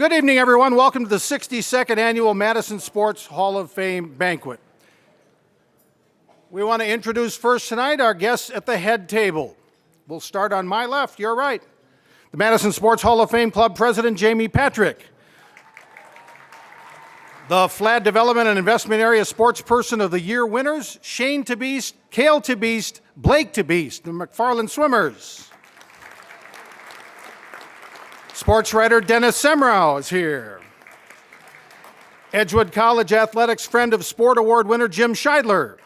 Good evening, everyone. Welcome to the 62nd Annual Madison Sports Hall of Fame Banquet. We want to introduce first tonight our guests at the head table. We'll start on my left, your right. The Madison Sports Hall of Fame Club President, Jamie Patrick. The Flad Development and Investment Area Sports Person of the Year winners, Shane Tabeast, Cale Tabeast, Blake Tabeast, the McFarland Swimmers. Sports writer Dennis Semrau is here. Edgewood College Athletics Friend of Sport Award winner Jim Scheidler.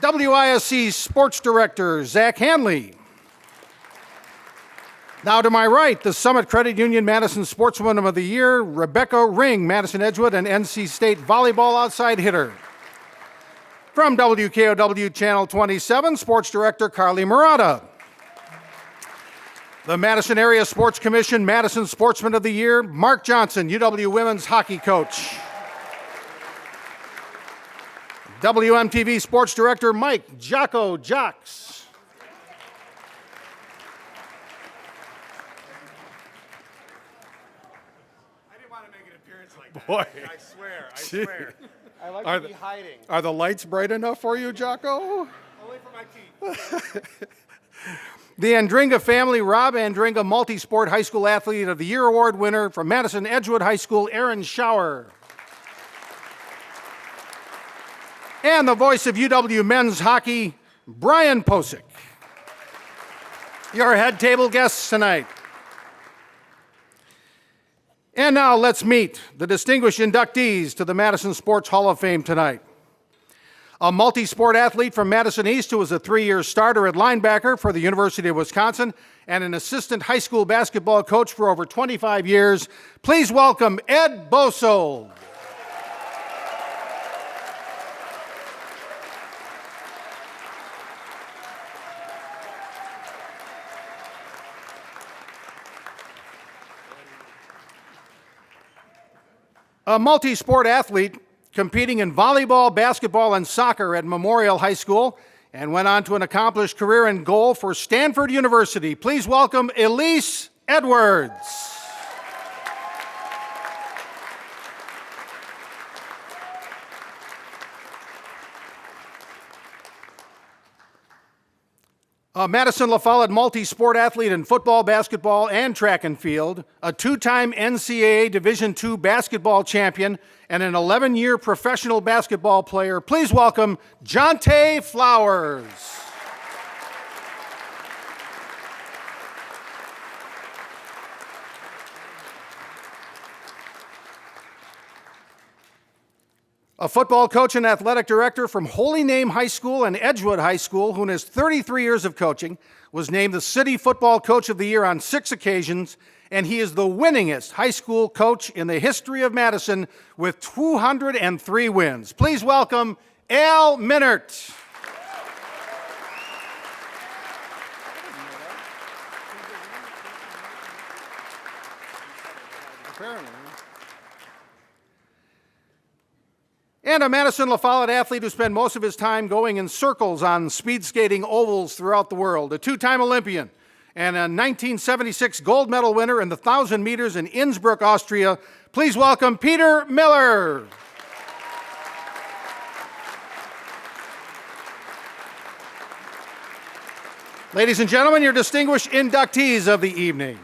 WISC Sports Director Zach Hanley. Now to my right, the Summit Credit Union Madison Sportswoman of the Year, Rebecca Ring, Madison Edgewood and NC State Volleyball outside hitter. From WKOW Channel 27, Sports Director Carly Murata. The Madison Area Sports Commission Madison Sportsman of the Year, Mark Johnson, UW Women's Hockey Coach. WMTV Sports Director Mike Jocko Jocks. I didn't want to make an appearance like that. Boy. I swear. I like to be hiding. Are the lights bright enough for you, Jocko? Only for my teeth. The Andringa family, Rob Andringa, Multi-Sport High School Athlete of the Year Award winner from Madison Edgewood High School, Aaron Schauer. And the voice of UW men's hockey, Brian Posick. Your head table guests tonight. And now let's meet the distinguished inductees to the Madison Sports Hall of Fame tonight. A multi-sport athlete from Madison East who was a 3-year starter at linebacker for the University of Wisconsin and an assistant high school basketball coach for over 25 years. Please welcome Ed Bosold. A multi-sport athlete competing in volleyball, basketball, and soccer at Memorial High School, and went on to an accomplished career in goal for Stanford University. Please welcome Elise Edwards. A Madison La Follette multi-sport athlete in football, basketball, and track and field, a 2-time NCAA Division II basketball champion, and an 11-year professional basketball player. Please welcome Jonte Flowers. A football coach and athletic director from Holy Name High School and Edgewood High School, who in his 33 years of coaching was named the City Football Coach of the Year on 6 occasions, and he is the winningest high school coach in the history of Madison with 203 wins. Please welcome Al Minert. Apparently. And a Madison La Follette athlete who spent most of his time going in circles on speed skating ovals throughout the world, a 2-time Olympian and a 1976 gold medal winner in the 1,000 meters in Innsbruck, Austria. Please welcome Peter Miller. Ladies and gentlemen, your distinguished inductees of the evening.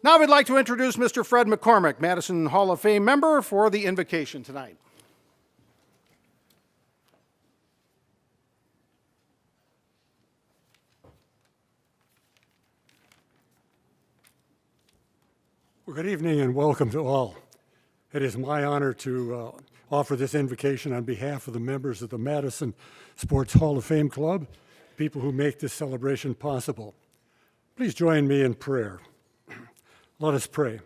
Now we'd like to introduce Mr. Fred McCormick, Madison Hall of Fame member, for the invocation tonight. Well, good evening and welcome to all. It is my honor to offer this invocation on behalf of the members of the Madison Sports Hall of Fame Club, people who make this celebration possible. Please join me in prayer. Let us pray.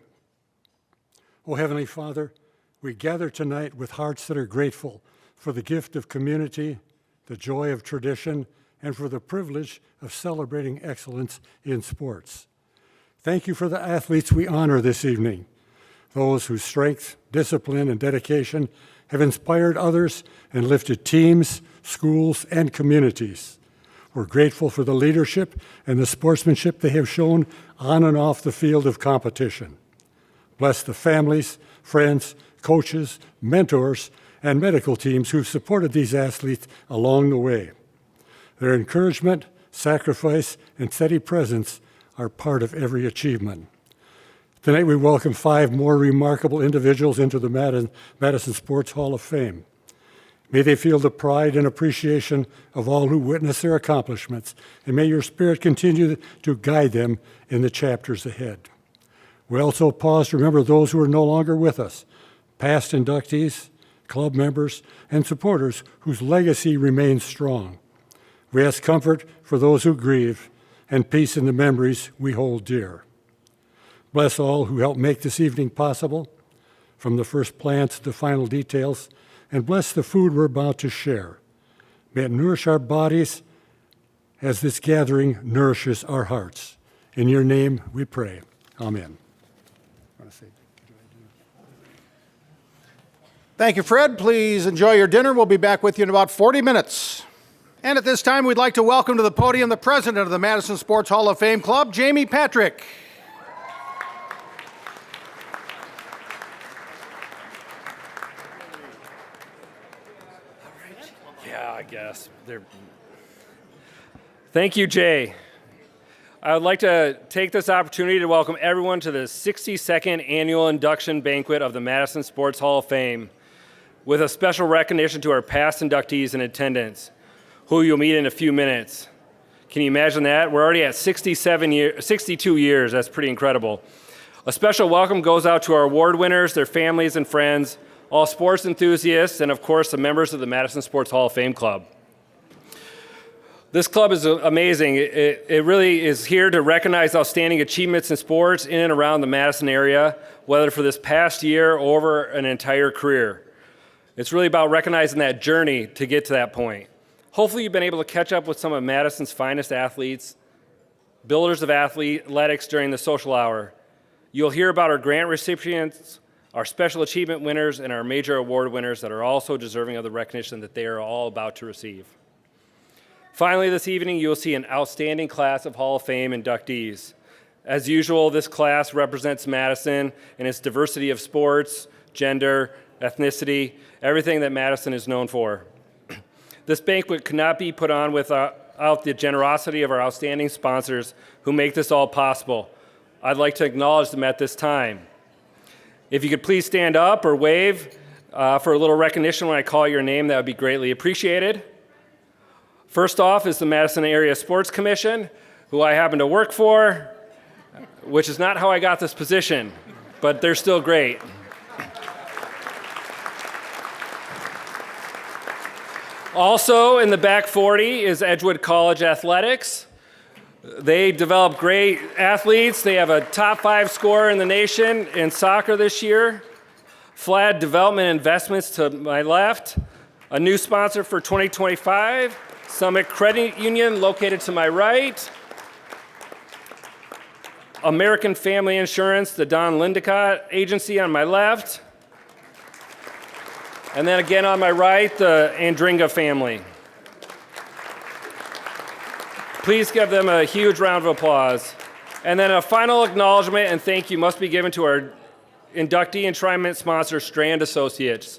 O Heavenly Father, we gather tonight with hearts that are grateful for the gift of community, the joy of tradition, and for the privilege of celebrating excellence in sports. Thank you for the athletes we honor this evening, those whose strength, discipline, and dedication have inspired others and lifted teams, schools, and communities. We're grateful for the leadership and the sportsmanship they have shown on and off the field of competition. Bless the families, friends, coaches, mentors, and medical teams who've supported these athletes along the way. Their encouragement, sacrifice, and steady presence are part of every achievement. Tonight we welcome 5 more remarkable individuals into the Madison Sports Hall of Fame. May they feel the pride and appreciation of all who witness their accomplishments, and may your spirit continue to guide them in the chapters ahead. We also pause to remember those who are no longer with us, past inductees, club members, and supporters whose legacy remains strong. We ask comfort for those who grieve and peace in the memories we hold dear. Bless all who helped make this evening possible, from the first plans to the final details, and bless the food we're about to share. May it nourish our bodies as this gathering nourishes our hearts. In your name we pray. Amen. Thank you, Fred. Please enjoy your dinner. We'll be back with you in about 40 minutes. And at this time, we'd like to welcome to the podium the president of the Madison Sports Hall of Fame Club, Jamie Patrick. Yeah, I guess. Thank you, Jay. I would like to take this opportunity to welcome everyone to the 62nd annual induction banquet of the Madison Sports Hall of Fame, with a special recognition to our past inductees in attendance, who you'll meet in a few minutes. Can you imagine that? We're already at 62 years. That's pretty incredible. A special welcome goes out to our award winners, their families and friends, all sports enthusiasts, and of course the members of the Madison Sports Hall of Fame Club. This club is amazing. It really is here to recognize outstanding achievements in sports in and around the Madison area, whether for this past year or over an entire career. It's really about recognizing that journey to get to that point. Hopefully you've been able to catch up with some of Madison's finest athletes, builders of athletics during the social hour. You'll hear about our grant recipients, our special achievement winners, and our major award winners that are also deserving of the recognition that they are all about to receive. Finally, this evening, you'll see an outstanding class of Hall of Fame inductees. As usual, this class represents Madison and its diversity of sports, gender, ethnicity, everything that Madison is known for. This banquet could not be put on without the generosity of our outstanding sponsors who make this all possible. I'd like to acknowledge them at this time. If you could please stand up or wave for a little recognition when I call your name, that would be greatly appreciated. First off is the Madison Area Sports Commission, who I happen to work for, which is not how I got this position, but they're still great. Also in the back 40 is Edgewood College Athletics. They develop great athletes. They have a top 5 scorer in the nation in soccer this year. Flad Development Investments to my left. A new sponsor for 2025. Summit Credit Union located to my right. American Family Insurance, the Don Lindicott Agency on my left. And then again on my right, the Andringa family. Please give them a huge round of applause. And then a final acknowledgement and thank you must be given to our inductee enshrinement sponsor, Strand Associates.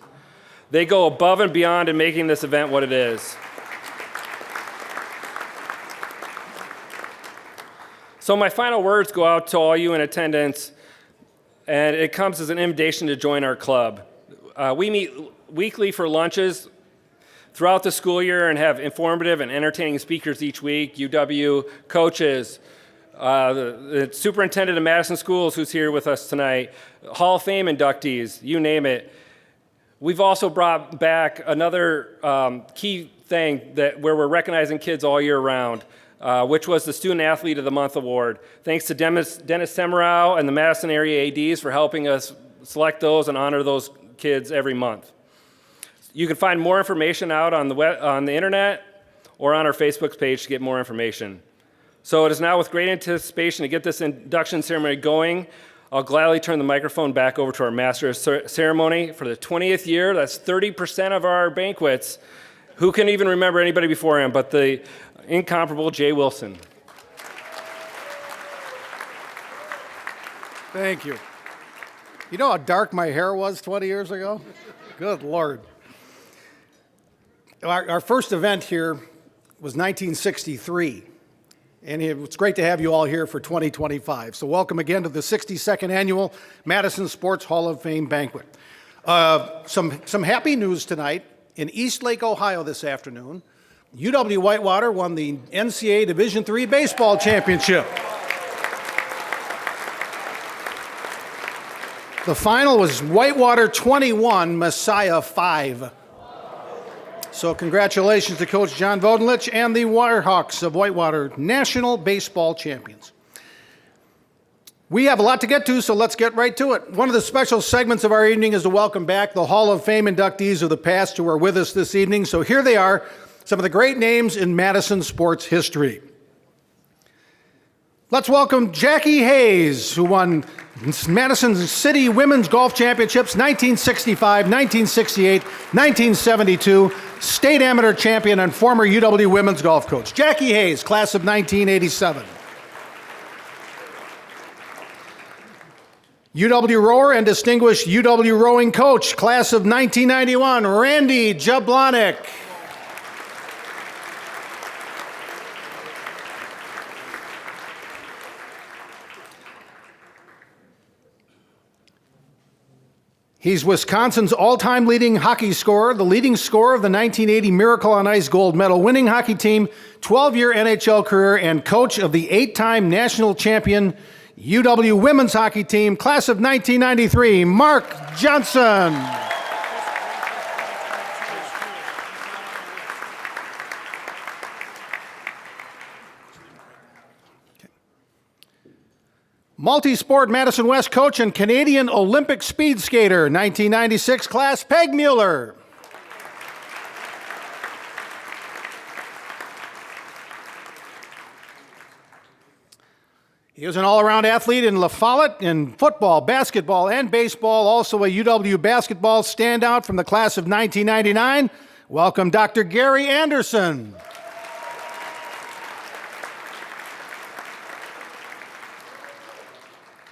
They go above and beyond in making this event what it is. So my final words go out to all you in attendance, and it comes as an invitation to join our club. We meet weekly for lunches throughout the school year and have informative and entertaining speakers each week, UW coaches, the superintendent of Madison Schools who's here with us tonight, Hall of Fame inductees, you name it. We've also brought back another key thing where we're recognizing kids all year round, which was the Student Athlete of the Month Award. Thanks to Dennis Semerow and the Madison area ADs for helping us select those and honor those kids every month. You can find more information out on the internet or on our Facebook page to get more information. So it is now with great anticipation to get this induction ceremony going. I'll gladly turn the microphone back over to our master of ceremony for the 20th year. That's 30% of our banquets. Who can even remember anybody before him? But the incomparable Jay Wilson. Thank you. You know how dark my hair was 20 years ago? Good Lord. Our first event here was 1963, and it's great to have you all here for 2025. So welcome again to the 62nd Annual Madison Sports Hall of Fame Banquet. Some happy news tonight. In Eastlake, Ohio this afternoon, UW-Whitewater won the NCAA Division III Baseball Championship. The final was Whitewater 21, Messiah 5. So congratulations to Coach John Vodenlich and the Wirehawks of Whitewater, national baseball champions. We have a lot to get to, so let's get right to it. One of the special segments of our evening is to welcome back the Hall of Fame inductees of the past who are with us this evening. So here they are, some of the great names in Madison sports history. Let's welcome Jackie Hayes, who won Madison City Women's Golf Championships 1965, 1968, 1972, state amateur champion and former UW women's golf coach. Jackie Hayes, class of 1987. UW rower and distinguished UW rowing coach, class of 1991, Randy Jablonic. He's Wisconsin's all-time leading hockey scorer, the leading scorer of the 1980 Miracle on Ice gold medal winning hockey team, 12-year NHL career, and coach of the 8-time national champion UW women's hockey team, class of 1993, Mark Johnson. Multi-sport Madison West coach and Canadian Olympic speed skater, 1996 class, Peg Mueller. He was an all-around athlete in La Follette in football, basketball, and baseball, also a UW basketball standout from the class of 1999. Welcome, Dr. Gary Anderson.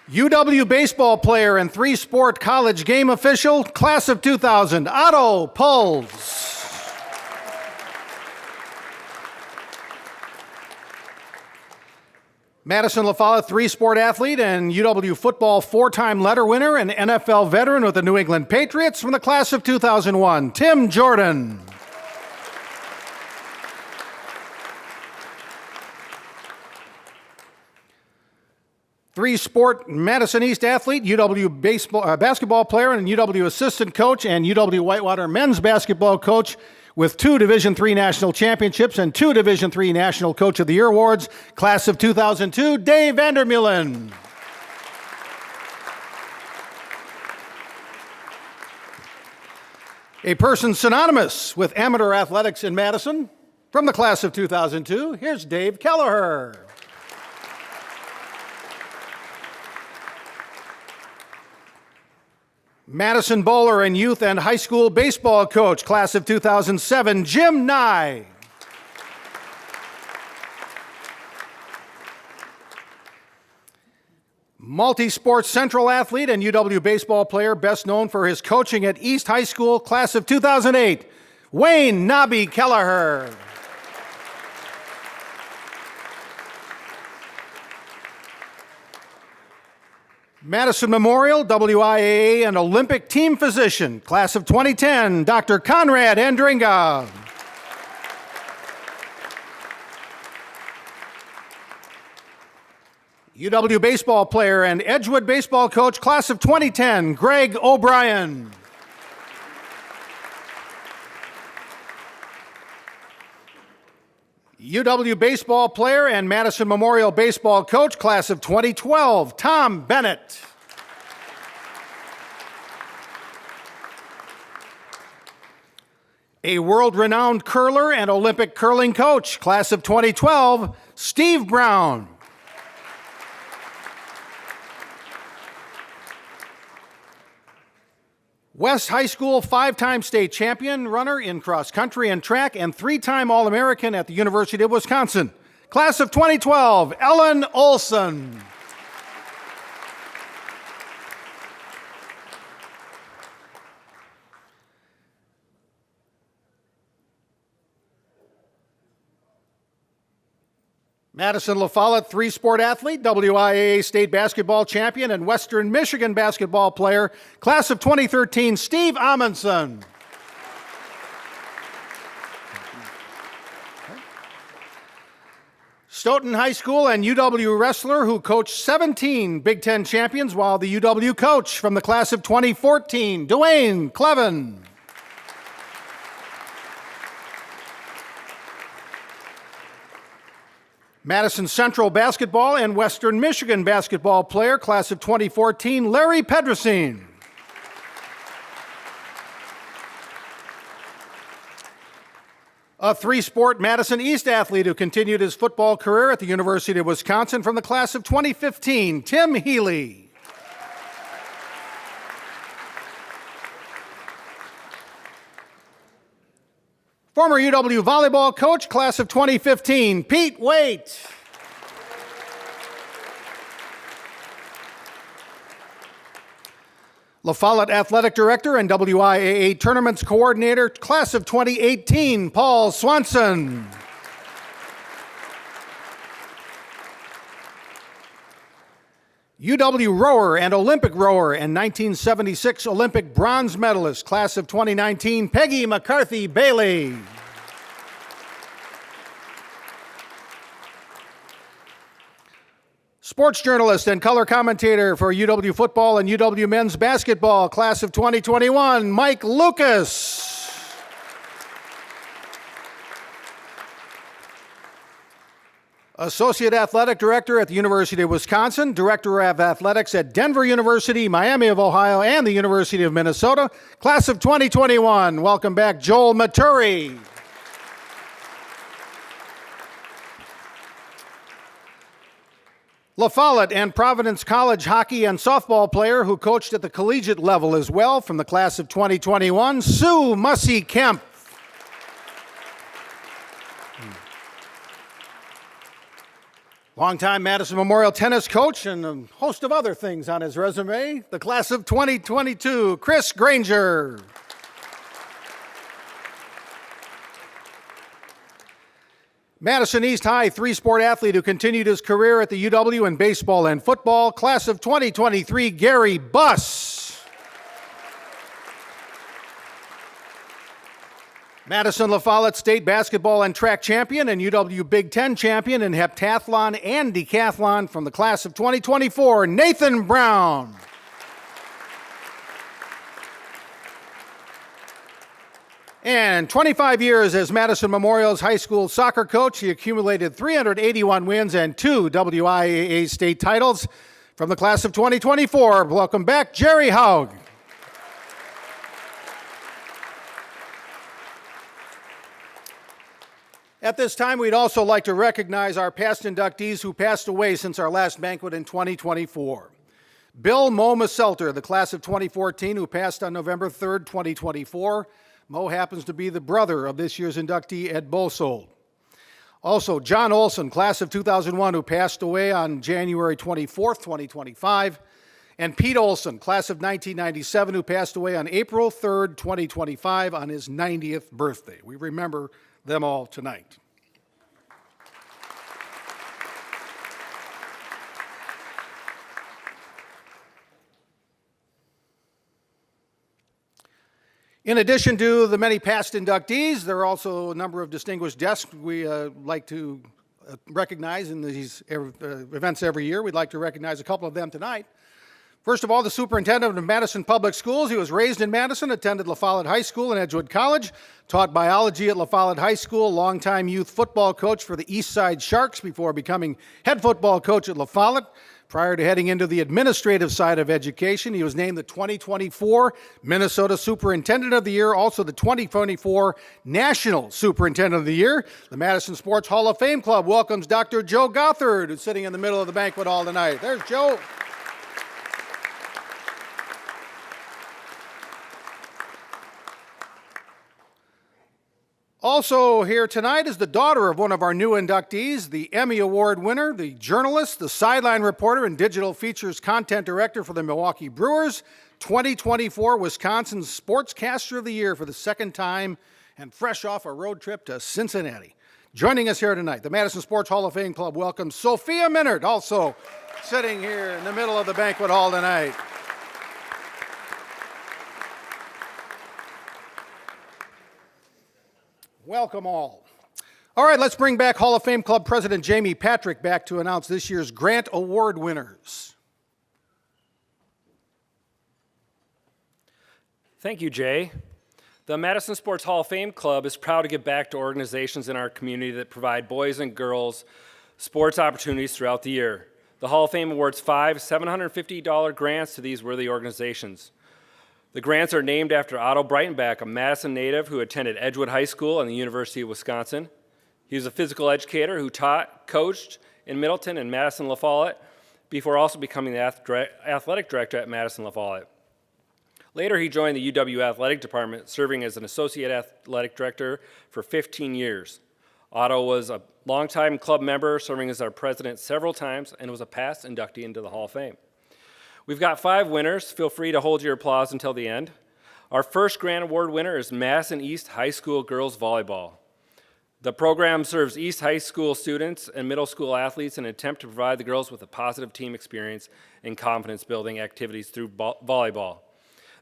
UW baseball player and three-sport college game official, class of 2000, Otto Pulls. Madison La Follette, three-sport athlete and UW football four-time letter winner and NFL veteran with the New England Patriots from the class of 2001, Tim Jordan. Three-sport Madison East athlete, UW basketball player and UW assistant coach and UW Whitewater men's basketball coach with 2 Division III national championships and 2 Division III National Coach of the Year awards, class of 2002, Dave Vandermeulen. A person synonymous with amateur athletics in Madison, from the class of 2002, here's Dave Kelleher. Madison bowler and youth and high school baseball coach, class of 2007, Jim Nye. Multi-sports Central athlete and UW baseball player, best known for his coaching at East High School, class of 2008, Wayne Nobby Kelleher. Madison Memorial, WIAA, and Olympic team physician, class of 2010, Dr. Conrad Andringa. UW baseball player and Edgewood baseball coach, class of 2010, Greg O'Brien. UW baseball player and Madison Memorial baseball coach, class of 2012, Tom Bennett. A world-renowned curler and Olympic curling coach, class of 2012, Steve Brown. West High School 5-time state champion runner in cross country and track and 3-time All-American at the University of Wisconsin. Class of 2012, Ellen Olson. Madison La Follette, 3-sport athlete, WIAA state basketball champion, and Western Michigan basketball player. Class of 2013, Steve Amundsen. Stoughton High School and UW wrestler who coached 17 Big Ten champions while the UW coach from the class of 2014, Dwayne Clevin. Madison Central basketball and Western Michigan basketball player, class of 2014, Larry Pedricine. A 3-sport Madison East athlete who continued his football career at the University of Wisconsin from the class of 2015, Tim Healy. Former UW volleyball coach, class of 2015, Pete Waite. La Follette athletic director and WIAA tournaments coordinator, class of 2018, Paul Swanson. UW rower and Olympic rower and 1976 Olympic bronze medalist, class of 2019, Peggy McCarthy Bailey. Sports journalist and color commentator for UW football and UW men's basketball, class of 2021, Mike Lucas. Associate Athletic Director at the University of Wisconsin, Director of Athletics at Denver University, Miami of Ohio, and the University of Minnesota, class of 2021. Welcome back, Joel Maturi. La Follette and Providence College hockey and softball player who coached at the collegiate level as well from the class of 2021, Sue Mussey Kemp. Longtime Madison Memorial tennis coach and a host of other things on his resume, the class of 2022, Chris Granger. Madison East High 3-sport athlete who continued his career at the UW in baseball and football, class of 2023, Gary Buss. Madison La Follette state basketball and track champion and UW Big Ten champion in heptathlon and decathlon from the class of 2024, Nathan Brown. And 25 years as Madison Memorial's high school soccer coach, he accumulated 381 wins and 2 WIAA state titles from the class of 2024. Welcome back, Jerry Haug. At this time, we'd also like to recognize our past inductees who passed away since our last banquet in 2024. Bill Mo Maselter, the class of 2014, who passed on November 3rd, 2024. Mo happens to be the brother of this year's inductee, Ed Bosold. Also, John Olson, class of 2001, who passed away on January 24th, 2025. And Pete Olson, class of 1997, who passed away on April 3rd, 2025, on his 90th birthday. We remember them all tonight. In addition to the many past inductees, there are also a number of distinguished guests we like to recognize in these events every year. We'd like to recognize a couple of them tonight. First of all, the superintendent of Madison Public Schools. He was raised in Madison, attended La Follette High School and Edgewood College, taught biology at La Follette High School, longtime youth football coach for the East Side Sharks before becoming head football coach at La Follette. Prior to heading into the administrative side of education, he was named the 2024 Minnesota Superintendent of the Year, also the 2024 National Superintendent of the Year. The Madison Sports Hall of Fame Club welcomes Dr. Joe Gothard, who's sitting in the middle of the banquet hall tonight. There's Joe. Also here tonight is the daughter of one of our new inductees, the Emmy Award winner, the journalist, the sideline reporter, and digital features content director for the Milwaukee Brewers, 2024 Wisconsin Sportscaster of the Year for the second time, and fresh off a road trip to Cincinnati. Joining us here tonight, the Madison Sports Hall of Fame Club welcomes Sophia Minard, also sitting here in the middle of the banquet hall tonight. Welcome all. All right, let's bring back Hall of Fame Club President Jamie Patrick back to announce this year's Grant Award winners. Thank you, Jay. The Madison Sports Hall of Fame Club is proud to give back to organizations in our community that provide boys and girls sports opportunities throughout the year. The Hall of Fame awards 5 $750 grants to these worthy organizations. The grants are named after Otto Breitenbach, a Madison native who attended Edgewood High School and the University of Wisconsin. He was a physical educator who taught, coached in Middleton and Madison La Follette before also becoming the athletic director at Madison La Follette. Later, he joined the UW Athletic Department, serving as an associate athletic director for 15 years. Otto was a longtime club member, serving as our president several times, and was a past inductee into the Hall of Fame. We've got 5 winners. Feel free to hold your applause until the end. Our first Grant Award winner is Madison East High School Girls Volleyball. The program serves East High School students and middle school athletes in an attempt to provide the girls with a positive team experience and confidence-building activities through volleyball.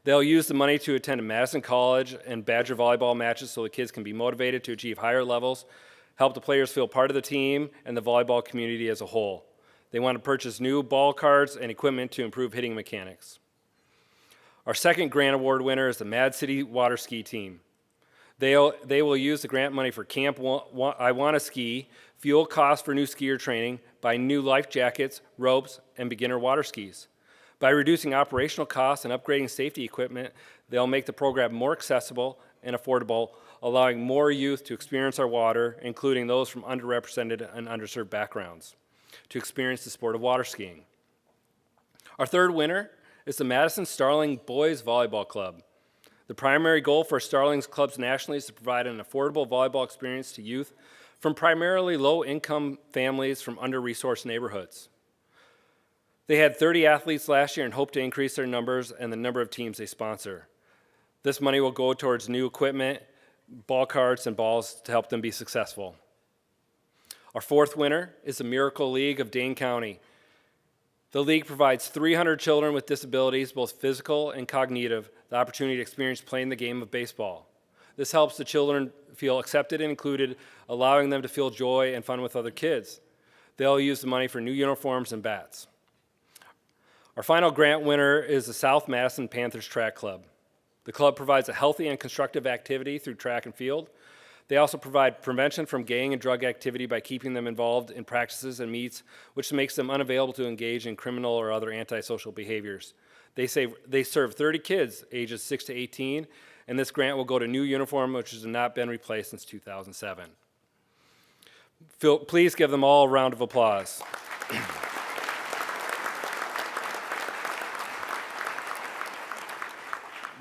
They'll use the money to attend a Madison College and Badger volleyball matches so the kids can be motivated to achieve higher levels, help the players feel part of the team and the volleyball community as a whole. They want to purchase new ball cards and equipment to improve hitting mechanics. Our second Grant Award winner is the Mad City Water Ski Team. They will use the grant money for Camp I Wanna Ski, fuel costs for new skier training, buy new life jackets, ropes, and beginner water skis. By reducing operational costs and upgrading safety equipment, they'll make the program more accessible and affordable, allowing more youth to experience our water, including those from underrepresented and underserved backgrounds, to experience the sport of water skiing. Our third winner is the Madison Starling Boys Volleyball Club. The primary goal for Starling's clubs nationally is to provide an affordable volleyball experience to youth from primarily low-income families from under-resourced neighborhoods. They had 30 athletes last year and hope to increase their numbers and the number of teams they sponsor. This money will go towards new equipment, ball carts, and balls to help them be successful. Our fourth winner is the Miracle League of Dane County. The league provides 300 children with disabilities, both physical and cognitive, the opportunity to experience playing the game of baseball. This helps the children feel accepted and included, allowing them to feel joy and fun with other kids. They'll use the money for new uniforms and bats. Our final grant winner is the South Madison Panthers Track Club. The club provides a healthy and constructive activity through track and field. They also provide prevention from gang and drug activity by keeping them involved in practices and meets, which makes them unavailable to engage in criminal or other antisocial behaviors. They serve 30 kids ages 6 to 18, and this grant will go to new uniform, which has not been replaced since 2007. Please give them all a round of applause.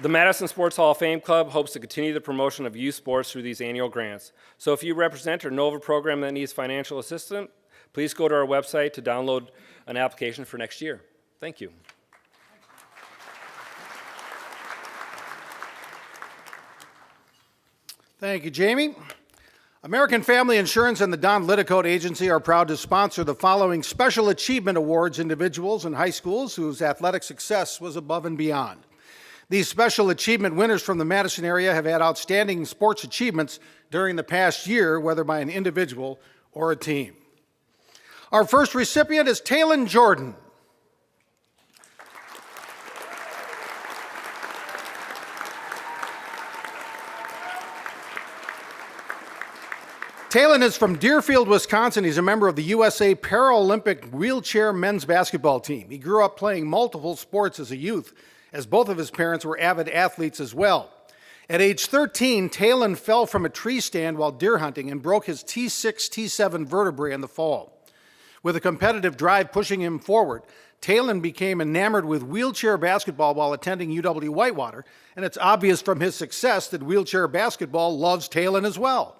The Madison Sports Hall of Fame Club hopes to continue the promotion of youth sports through these annual grants. So if you represent or know of a program that needs financial assistance, please go to our website to download an application for next year. Thank you. Thank you, Jamie. American Family Insurance and the Don Lidicote Agency are proud to sponsor the following Special Achievement Awards individuals in high schools whose athletic success was above and beyond. These special achievement winners from the Madison area have had outstanding sports achievements during the past year, whether by an individual or a team. Our first recipient is Talon Jordan. Talon is from Deerfield, Wisconsin. He's a member of the USA Paralympic wheelchair men's basketball team. He grew up playing multiple sports as a youth, as both of his parents were avid athletes as well. At age 13, Talon fell from a tree stand while deer hunting and broke his T6, T7 vertebrae in the fall. With a competitive drive pushing him forward, Talon became enamored with wheelchair basketball while attending UW-Whitewater, and it's obvious from his success that wheelchair basketball loves Talon as well.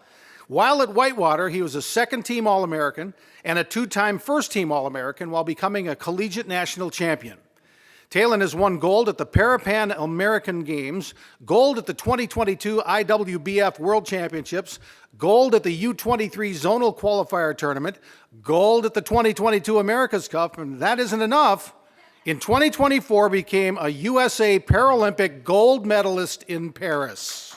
While at Whitewater, he was a second-team All-American and a two-time first-team All-American while becoming a collegiate national champion. Talon has won gold at the Parapan American Games, gold at the 2022 IWBF World Championships, gold at the U23 Zonal Qualifier Tournament, gold at the 2022 America's Cup, and that isn't enough. In 2024, became a USA Paralympic gold medalist in Paris.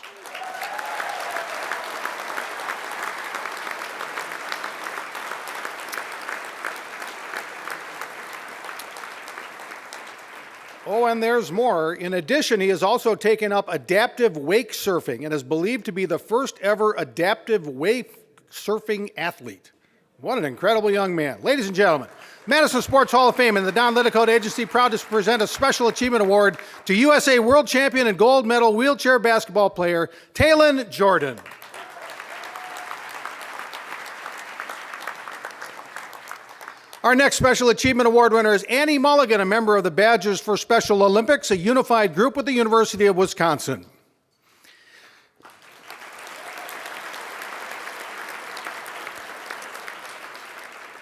Oh, and there's more. In addition, he has also taken up adaptive wake surfing and is believed to be the first ever adaptive wake surfing athlete. What an incredible young man. Ladies and gentlemen, Madison Sports Hall of Fame and the Don Lidicote Agency proud to present a Special Achievement Award to USA World Champion and Gold Medal wheelchair basketball player Talon Jordan. Our next Special Achievement Award winner is Annie Mulligan, a member of the Badgers for Special Olympics, a unified group with the University of Wisconsin.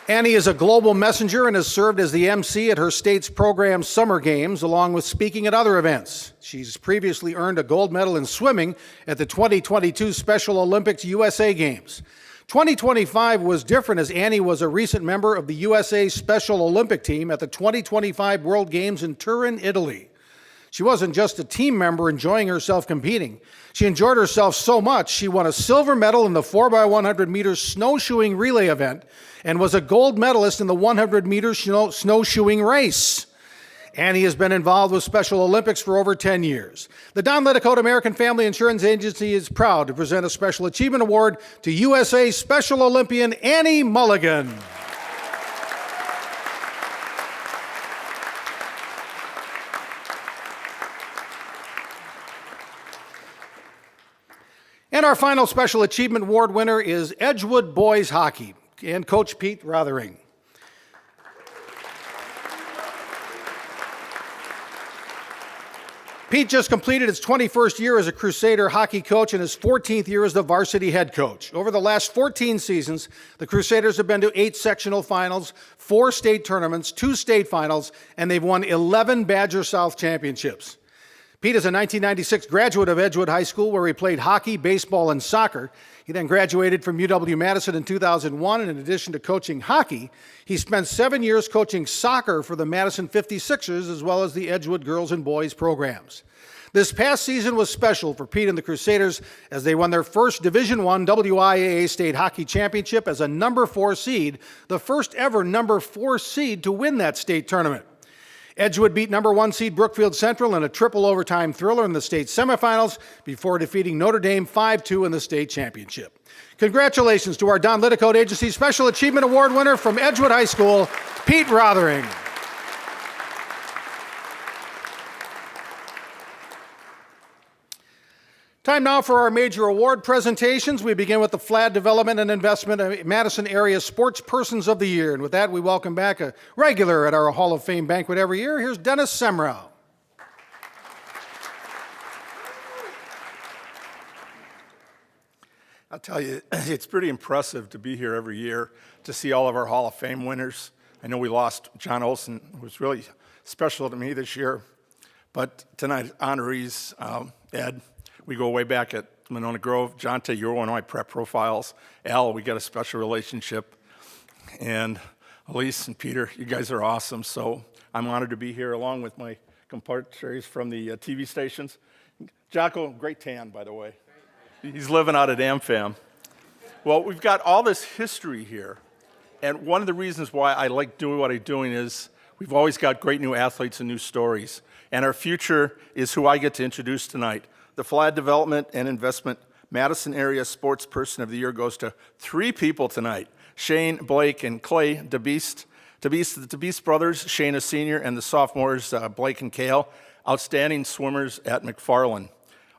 Annie is a global messenger and has served as the MC at her state's program Summer Games, along with speaking at other events. She's previously earned a gold medal in swimming at the 2022 Special Olympics USA Games. 2025 was different as Annie was a recent member of the USA Special Olympic team at the 2025 World Games in Turin, Italy. She wasn't just a team member enjoying herself competing. She enjoyed herself so much she won a silver medal in the 4x100 meters snowshoeing relay event and was a gold medalist in the 100 meter snowshoeing race. Annie has been involved with Special Olympics for over 10 years. The Don Lidicote American Family Insurance Agency is proud to present a Special Achievement Award to USA Special Olympian Annie Mulligan. And our final Special Achievement Award winner is Edgewood Boys Hockey and Coach Pete Rothering. Pete just completed his 21st year as a Crusader hockey coach and his 14th year as the varsity head coach. Over the last 14 seasons, the Crusaders have been to 8 sectional finals, 4 state tournaments, 2 state finals, and they've won 11 Badger South championships. Pete is a 1996 graduate of Edgewood High School where he played hockey, baseball, and soccer. He then graduated from UW-Madison in 2001, and in addition to coaching hockey, he spent 7 years coaching soccer for the Madison 56ers as well as the Edgewood girls and boys programs. This past season was special for Pete and the Crusaders as they won their first Division I WIAA State Hockey Championship as a number 4 seed, the first ever number 4 seed to win that state tournament. Edgewood beat number 1 seed Brookfield Central in a triple overtime thriller in the state semifinals before defeating Notre Dame 5-2 in the state championship. Congratulations to our Don Lidicote Agency Special Achievement Award winner from Edgewood High School, Pete Rothering. Time now for our major award presentations. We begin with the Flad Development and Investment Madison Area Sports Persons of the Year. And with that, we welcome back a regular at our Hall of Fame banquet every year. Here's Dennis Semrau. I'll tell you, it's pretty impressive to be here every year to see all of our Hall of Fame winners. I know we lost John Olson, who was really special to me this year. But tonight, honorees, Ed, we go way back at Monona Grove. Jonte, you're one of my prep profiles. Al, we got a special relationship. And Elise and Peter, you guys are awesome. So I'm honored to be here along with my compatriots from the TV stations. Jocko, great tan, by the way. He's living out at AmFam. Well, we've got all this history here. And one of the reasons why I like doing what I'm doing is we've always got great new athletes and new stories. And our future is who I get to introduce tonight. The Flad Development and Investment Madison Area Sports Person of the Year goes to 3 people tonight, Shane, Blake, and Clay DeBeast. The DeBeast brothers, Shane, a senior, and the sophomores, Blake and Kale, outstanding swimmers at McFarland.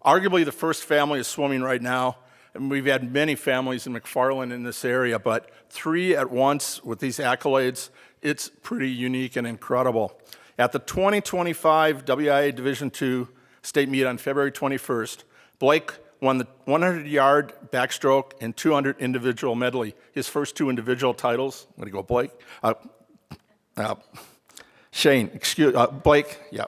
Arguably the first family is swimming right now. And we've had many families in McFarland in this area, but 3 at once with these accolades, it's pretty unique and incredible. At the 2025 WIA Division II state meet on February 21st, Blake won the 100-yard backstroke and 200 individual medley, his first 2 individual titles. I'm going to go Blake. Blake, yeah.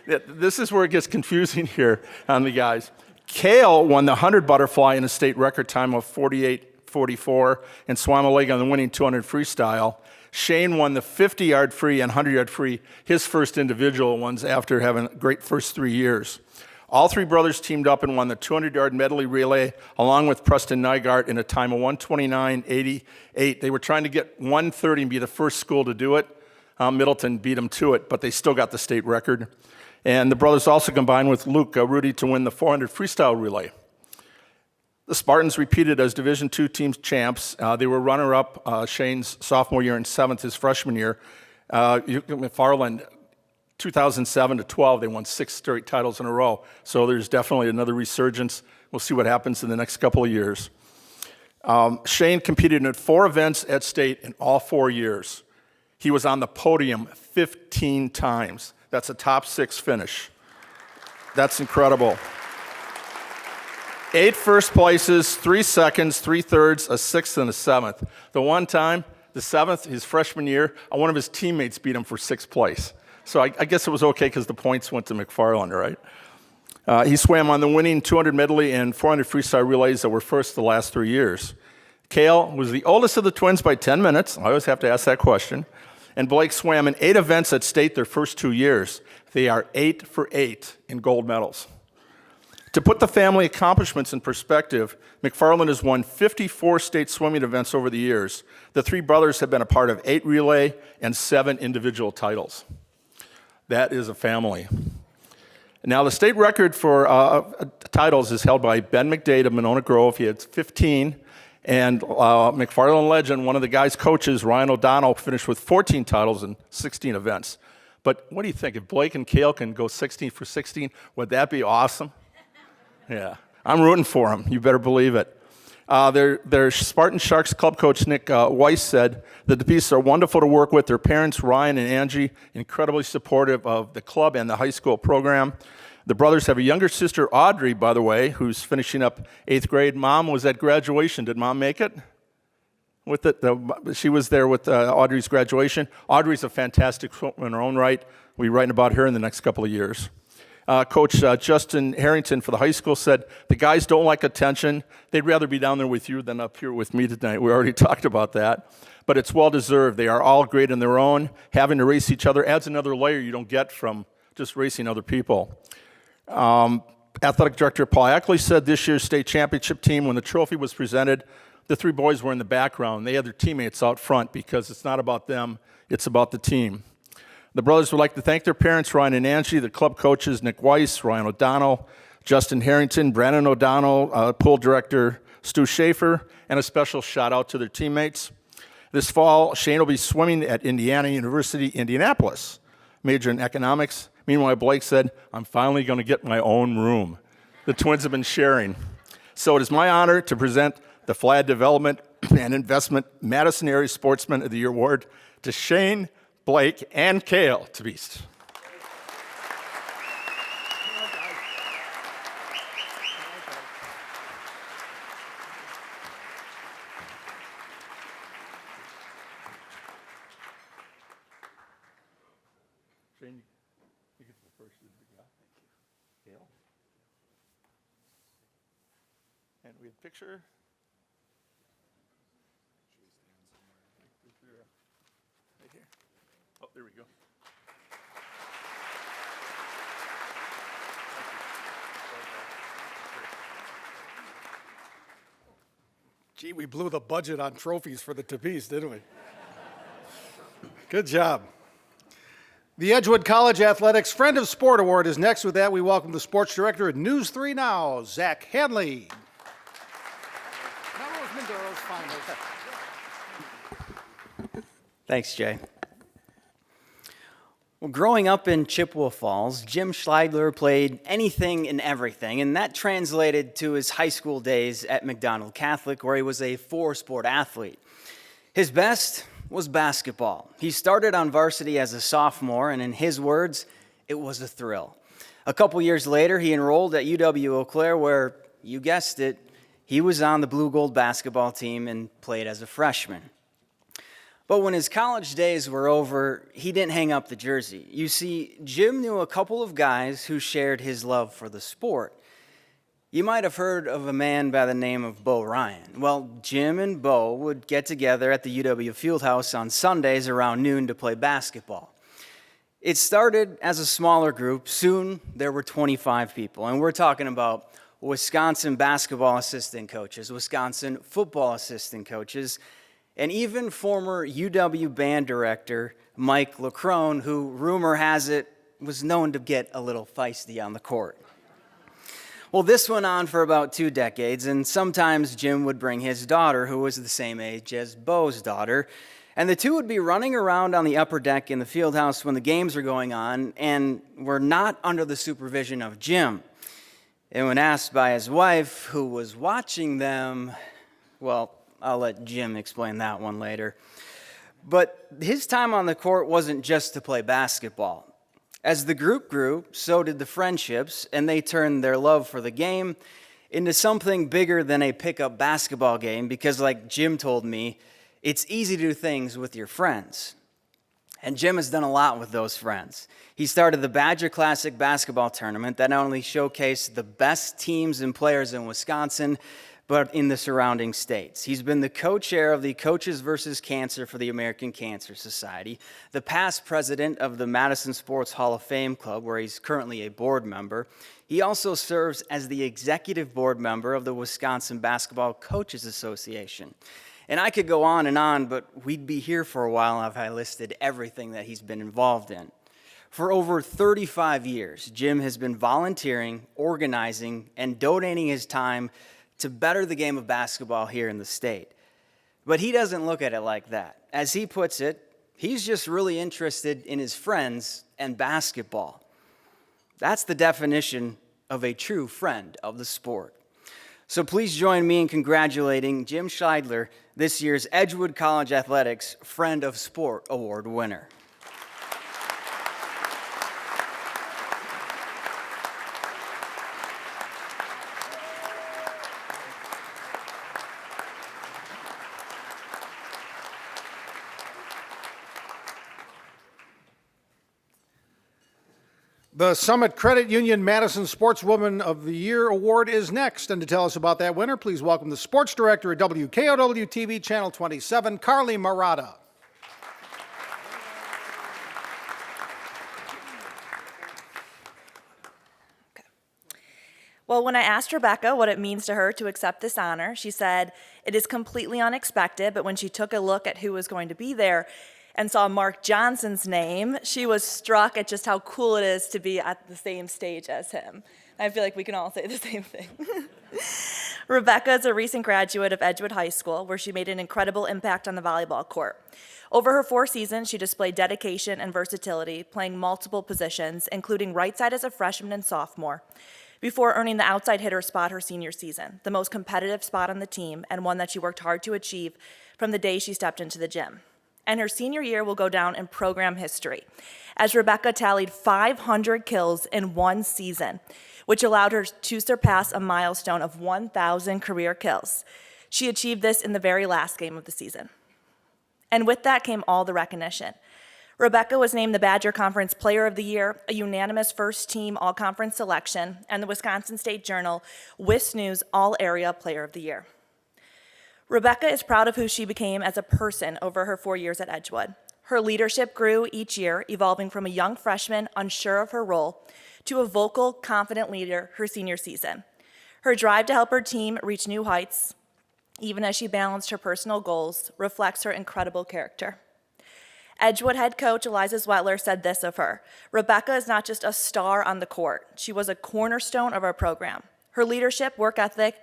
This is where it gets confusing here on the guys. Kale won the 100 butterfly in a state record time of 48:44 and swam a leg on the winning 200 freestyle. Shane won the 50-yard free and 100-yard free, his first individual ones after having great first 3 years. All 3 brothers teamed up and won the 200-yard medley relay along with Preston Nygaard in a time of 1:29.88. They were trying to get 1:30 and be the first school to do it. Middleton beat them to it, but they still got the state record. And the brothers also combined with Luke Rudy to win the 400 freestyle relay. The Spartans repeated as Division II team champs. They were runner-up Shane's sophomore year and 7th his freshman year. McFarland, 2007 to 12, they won 6 straight titles in a row. So there's definitely another resurgence. We'll see what happens in the next couple of years. Shane competed in 4 events at state in all 4 years. He was on the podium 15 times. That's a top 6 finish. That's incredible. 8 first places, 3 seconds, 3 thirds, a 6th, and a 7th. The one time, the 7th, his freshman year, one of his teammates beat him for 6th place. So I guess it was okay because the points went to McFarland, right? He swam on the winning 200 medley and 400 freestyle relays that were first the last 3 years. Kale was the oldest of the twins by 10 minutes. I always have to ask that question. And Blake swam in 8 events at state their first 2 years. They are 8 for 8 in gold medals. To put the family accomplishments in perspective, McFarland has won 54 state swimming events over the years. The 3 brothers have been a part of 8 relay and 7 individual titles. That is a family. Now, the state record for titles is held by Ben McDade of Monona Grove. He had 15. And McFarland legend, one of the guys' coaches, Ryan O'Donnell, finished with 14 titles in 16 events. But what do you think? If Blake and Kale can go 16 for 16, would that be awesome? Yeah. I'm rooting for them. You better believe it. Their Spartan Sharks club coach, Nick Weiss, said the DePeace are wonderful to work with. Their parents, Ryan and Angie, incredibly supportive of the club and the high school program. The brothers have a younger sister, Audrey, by the way, who's finishing up 8th grade. Mom was at graduation. Did Mom make it? She was there with Audrey's graduation. Audrey's a fantastic swimmer in her own right. We'll be writing about her in the next couple of years. Coach Justin Harrington for the high school said, the guys don't like attention. They'd rather be down there with you than up here with me tonight. We already talked about that. But it's well-deserved. They are all great in their own. Having to race each other adds another layer you don't get from just racing other people. Athletic Director Paul Ackley said this year's state championship team, when the trophy was presented, the 3 boys were in the background. They had their teammates out front because it's not about them, it's about the team. The brothers would like to thank their parents, Ryan and Angie, the club coaches, Nick Weiss, Ryan O'Donnell, Justin Harrington, Brandon O'Donnell, pool director Stu Schaefer, and a special shout out to their teammates. This fall, Shane will be swimming at Indiana University, Indianapolis, major in economics. Meanwhile, Blake said, I'm finally going to get my own room. The twins have been sharing. So it is my honor to present the Flag Development and Investment Madison Area Sportsman of the Year Award to Shane, Blake, and Kale DePeace. Shane, you get the first. Kale. And we have a picture. Right here. Oh, there we go. Gee, we blew the budget on trophies for the DePeace, didn't we? Good job. The Edgewood College Athletics Friend of Sport Award is next. With that, we welcome the sports director at News 3 Now, Zach Hanley. Thanks, Jay. Well, growing up in Chippewa Falls, Jim Schleidler played anything and everything, and that translated to his high school days at McDonald Catholic, where he was a four-sport athlete. His best was basketball. He started on varsity as a sophomore, and in his words, it was a thrill. A couple years later, he enrolled at UW-Eau Claire, where, you guessed it, he was on the blue-gold basketball team and played as a freshman. But when his college days were over, he didn't hang up the jersey. You see, Jim knew a couple of guys who shared his love for the sport. You might have heard of a man by the name of Bo Ryan. Well, Jim and Bo would get together at the UW Fieldhouse on Sundays around noon to play basketball. It started as a smaller group. Soon, there were 25 people, and we're talking about Wisconsin basketball assistant coaches, Wisconsin football assistant coaches, and even former UW band director Mike LaCrone, who, rumor has it, was known to get a little feisty on the court. Well, this went on for about 2 decades, and sometimes Jim would bring his daughter, who was the same age as Bo's daughter, and the two would be running around on the upper deck in the field house when the games were going on, and were not under the supervision of Jim. And when asked by his wife who was watching them, well, I'll let Jim explain that one later. But his time on the court wasn't just to play basketball. As the group grew, so did the friendships, and they turned their love for the game into something bigger than a pickup basketball game because, like Jim told me, it's easy to do things with your friends. And Jim has done a lot with those friends. He started the Badger Classic basketball tournament that not only showcased the best teams and players in Wisconsin, but in the surrounding states. He's been the co-chair of the Coaches versus Cancer for the American Cancer Society, the past president of the Madison Sports Hall of Fame Club, where he's currently a board member. He also serves as the executive board member of the Wisconsin Basketball Coaches Association. And I could go on, but we'd be here for a while if I listed everything that he's been involved in. For over 35 years, Jim has been volunteering, organizing, and donating his time to better the game of basketball here in the state. But he doesn't look at it like that. As he puts it, he's just really interested in his friends and basketball. That's the definition of a true friend of the sport. So please join me in congratulating Jim Scheidler, this year's Edgewood College Athletics Friend of Sport Award winner. The Summit Credit Union Madison Sportswoman of the Year Award is next. And to tell us about that winner, please welcome the sports director at WKOW-TV Channel 27, Carly Murata. Well, when I asked Rebecca what it means to her to accept this honor, she said, "It is completely unexpected, but when she took a look at who was going to be there and saw Mark Johnson's name, she was struck at just how cool it is to be at the same stage as him." I feel like we can all say the same thing. Rebecca is a recent graduate of Edgewood High School, where she made an incredible impact on the volleyball court. Over her 4 seasons, she displayed dedication and versatility, playing multiple positions, including right side as a freshman and sophomore, before earning the outside hitter spot her senior season, the most competitive spot on the team and one that she worked hard to achieve from the day she stepped into the gym. And her senior year will go down in program history, as Rebecca tallied 500 kills in 1 season, which allowed her to surpass a milestone of 1,000 career kills. She achieved this in the very last game of the season. And with that came all the recognition. Rebecca was named the Badger Conference Player of the Year, a unanimous first-team all-conference selection, and the Wisconsin State Journal WIS News All-Area Player of the Year. Rebecca is proud of who she became as a person over her 4 years at Edgewood. Her leadership grew each year, evolving from a young freshman unsure of her role to a vocal, confident leader her senior season. Her drive to help her team reach new heights, even as she balanced her personal goals, reflects her incredible character. Edgewood head coach Eliza Zwetler said this of her: "Rebecca is not just a star on the court. She was a cornerstone of our program. Her leadership, work ethic,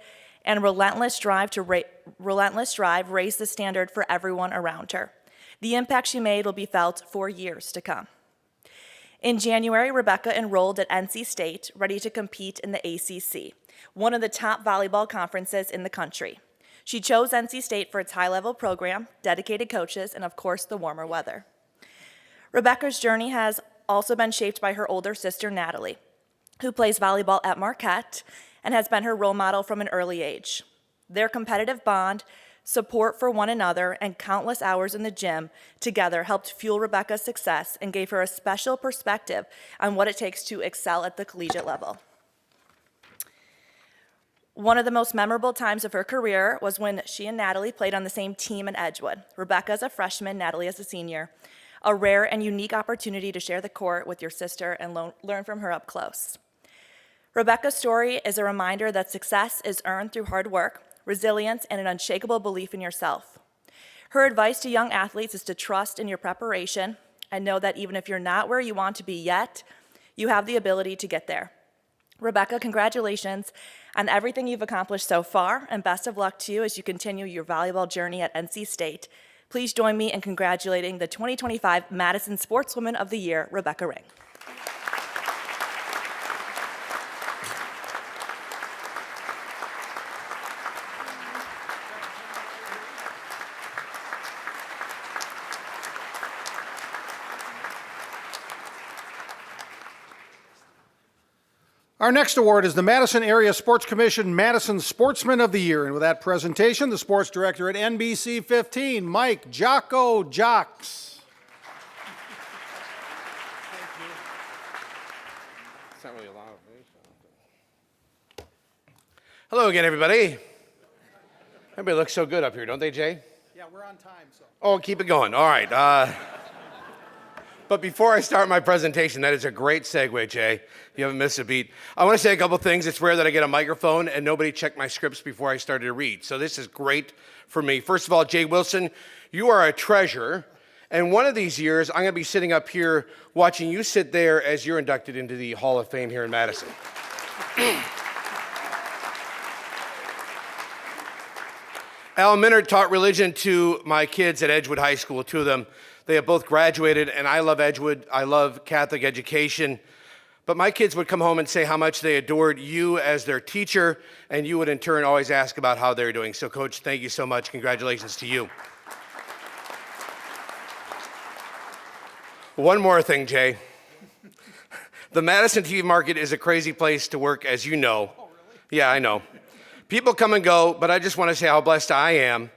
and relentless drive raised the standard for everyone around her. The impact she made will be felt for years to come." In January, Rebecca enrolled at NC State, ready to compete in the ACC, one of the top volleyball conferences in the country. She chose NC State for its high-level program, dedicated coaches, and of course, the warmer weather. Rebecca's journey has also been shaped by her older sister, Natalie, who plays volleyball at Marquette and has been her role model from an early age. Their competitive bond, support for one another, and countless hours in the gym together helped fuel Rebecca's success and gave her a special perspective on what it takes to excel at the collegiate level. One of the most memorable times of her career was when she and Natalie played on the same team in Edgewood. Rebecca as a freshman, Natalie as a senior. A rare and unique opportunity to share the court with your sister and learn from her up close. Rebecca's story is a reminder that success is earned through hard work, resilience, and an unshakable belief in yourself. Her advice to young athletes is to trust in your preparation and know that even if you're not where you want to be yet, you have the ability to get there. Rebecca, congratulations on everything you've accomplished so far, and best of luck to you as you continue your volleyball journey at NC State. Please join me in congratulating the 2025 Madison Sportswoman of the Year, Rebecca Ring. Our next award is the Madison Area Sports Commission Madison Sportsman of the Year. And with that presentation, the sports director at NBC 15, Mike Jocko Jocks. It's not really loud. Hello again, everybody. Everybody looks so good up here, don't they, Jay? Yeah, we're on time, so. Oh, keep it going. All right. But before I start my presentation, that is a great segue, Jay. You haven't missed a beat. I want to say a couple things. It's rare that I get a microphone and nobody checked my scripts before I started to read. So this is great for me. First of all, Jay Wilson, you are a treasure. And one of these years, I'm going to be sitting up here watching you sit there as you're inducted into the Hall of Fame here in Madison. Al Minard taught religion to my kids at Edgewood High School, two of them. They have both graduated, and I love Edgewood. I love Catholic education. But my kids would come home and say how much they adored you as their teacher, and you would in turn always ask about how they're doing. So, Coach, thank you so much. Congratulations to you. One more thing, Jay. The Madison TV market is a crazy place to work, as you know. Oh, really? Yeah, I know. People come and go, but I just want to say how blessed I am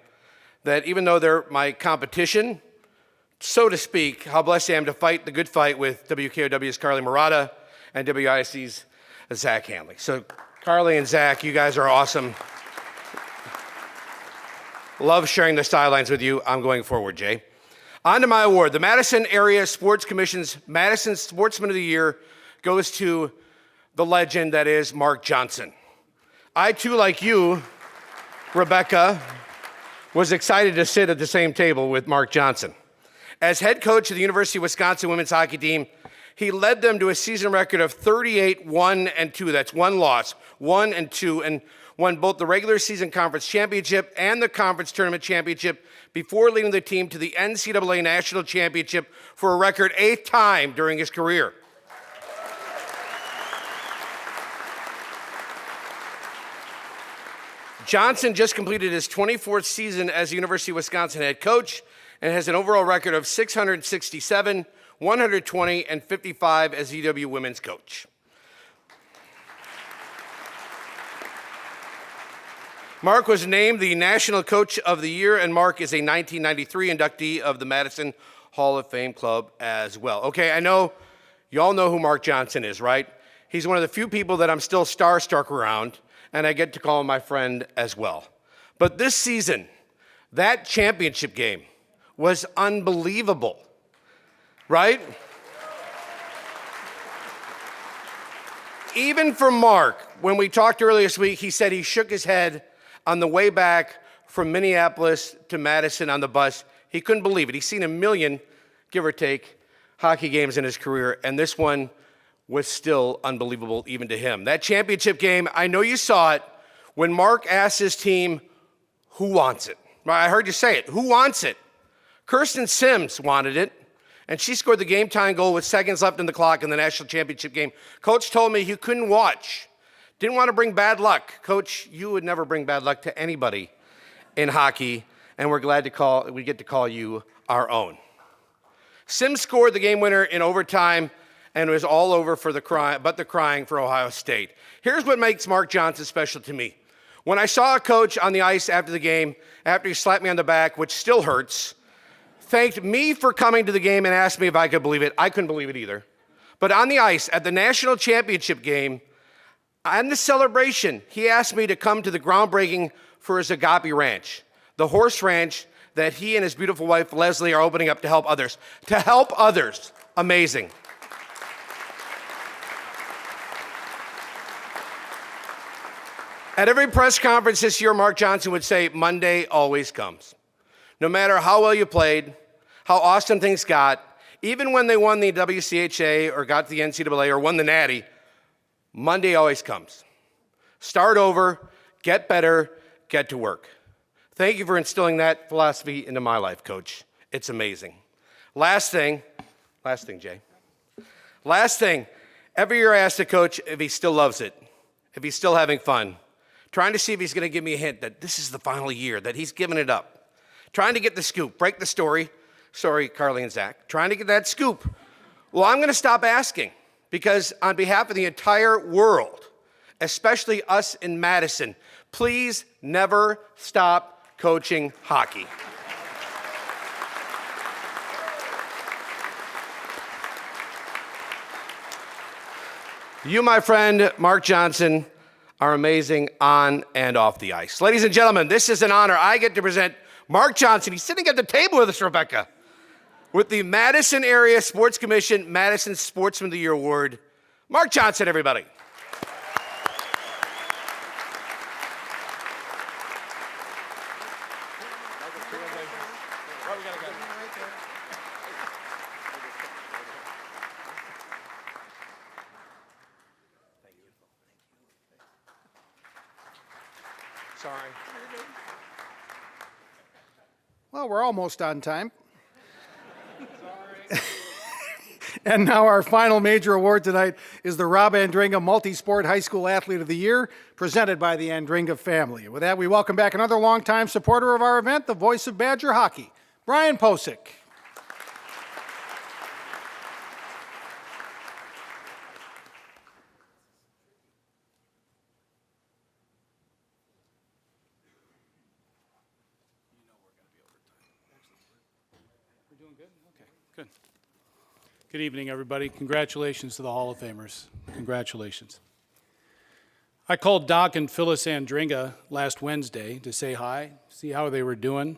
that even though they're my competition, so to speak, how blessed I am to fight the good fight with WKOW's Carly Murata and WISC's Zach Hanley. So Carly and Zach, you guys are awesome. Love sharing the sidelines with you. I'm going forward, Jay. On to my award. The Madison Area Sports Commission's Madison Sportsman of the Year goes to the legend that is Mark Johnson. I, too, like you, Rebecca, was excited to sit at the same table with Mark Johnson. As head coach of the University of Wisconsin women's hockey team, he led them to a season record of 38-1-2. That's one loss, 1-2, and won both the regular season conference championship and the conference tournament championship before leading the team to the NCAA National Championship for a record 8th time during his career. Johnson just completed his 24th season as the University of Wisconsin head coach and has an overall record of 667, 120, and 55 as EW women's coach. Mark was named the National Coach of the Year, and Mark is a 1993 inductee of the Madison Hall of Fame Club as well. Okay, I know you all know who Mark Johnson is, right? He's one of the few people that I'm still starstruck around, and I get to call him my friend as well. But this season, that championship game was unbelievable, right? Even for Mark, when we talked earlier this week, he said he shook his head on the way back from Minneapolis to Madison on the bus. He couldn't believe it. He's seen a million, give or take, hockey games in his career, and this one was still unbelievable even to him. That championship game, I know you saw it, when Mark asked his team, who wants it? I heard you say it, who wants it? Kirsten Sims wanted it, and she scored the game-tying goal with seconds left in the clock in the national championship game. Coach told me he couldn't watch. Didn't want to bring bad luck. Coach, you would never bring bad luck to anybody in hockey, and we're glad we get to call you our own. Sims scored the game winner in overtime, and it was all over for the crying for Ohio State. Here's what makes Mark Johnson special to me. When I saw a coach on the ice after the game, after he slapped me on the back, which still hurts, thanked me for coming to the game and asked me if I could believe it. I couldn't believe it either. But on the ice at the national championship game, on the celebration, he asked me to come to the groundbreaking for his Agape Ranch, the horse ranch that he and his beautiful wife, Leslie, are opening up to help others. To help others. Amazing. At every press conference this year, Mark Johnson would say, Monday always comes. No matter how well you played, how awesome things got, even when they won the WCHA or got to the NCAA or won the Natty, Monday always comes. Start over, get better, get to work. Thank you for instilling that philosophy into my life, Coach. It's amazing. Last thing, Jay. Last thing, every year I ask the coach if he still loves it, if he's still having fun. Trying to see if he's going to give me a hint that this is the final year, that he's given it up. Trying to get the scoop, break the story. Sorry, Carly and Zach. Trying to get that scoop. Well, I'm going to stop asking because on behalf of the entire world, especially us in Madison, please never stop coaching hockey. You, my friend, Mark Johnson, are amazing on and off the ice. Ladies and gentlemen, this is an honor. I get to present Mark Johnson. He's sitting at the table with us, Rebecca, with the Madison Area Sports Commission Madison Sportsman of the Year Award. Mark Johnson, everybody. Sorry. Well, we're almost on time. And now our final major award tonight is the Rob Andringa Multi-Sport High School Athlete of the Year, presented by the Andringa family. With that, we welcome back another longtime supporter of our event, the voice of Badger hockey, Brian Posick. Good evening, everybody. Congratulations to the Hall of Famers. Congratulations. I called Doc and Phyllis Andringa last Wednesday to say hi, see how they were doing.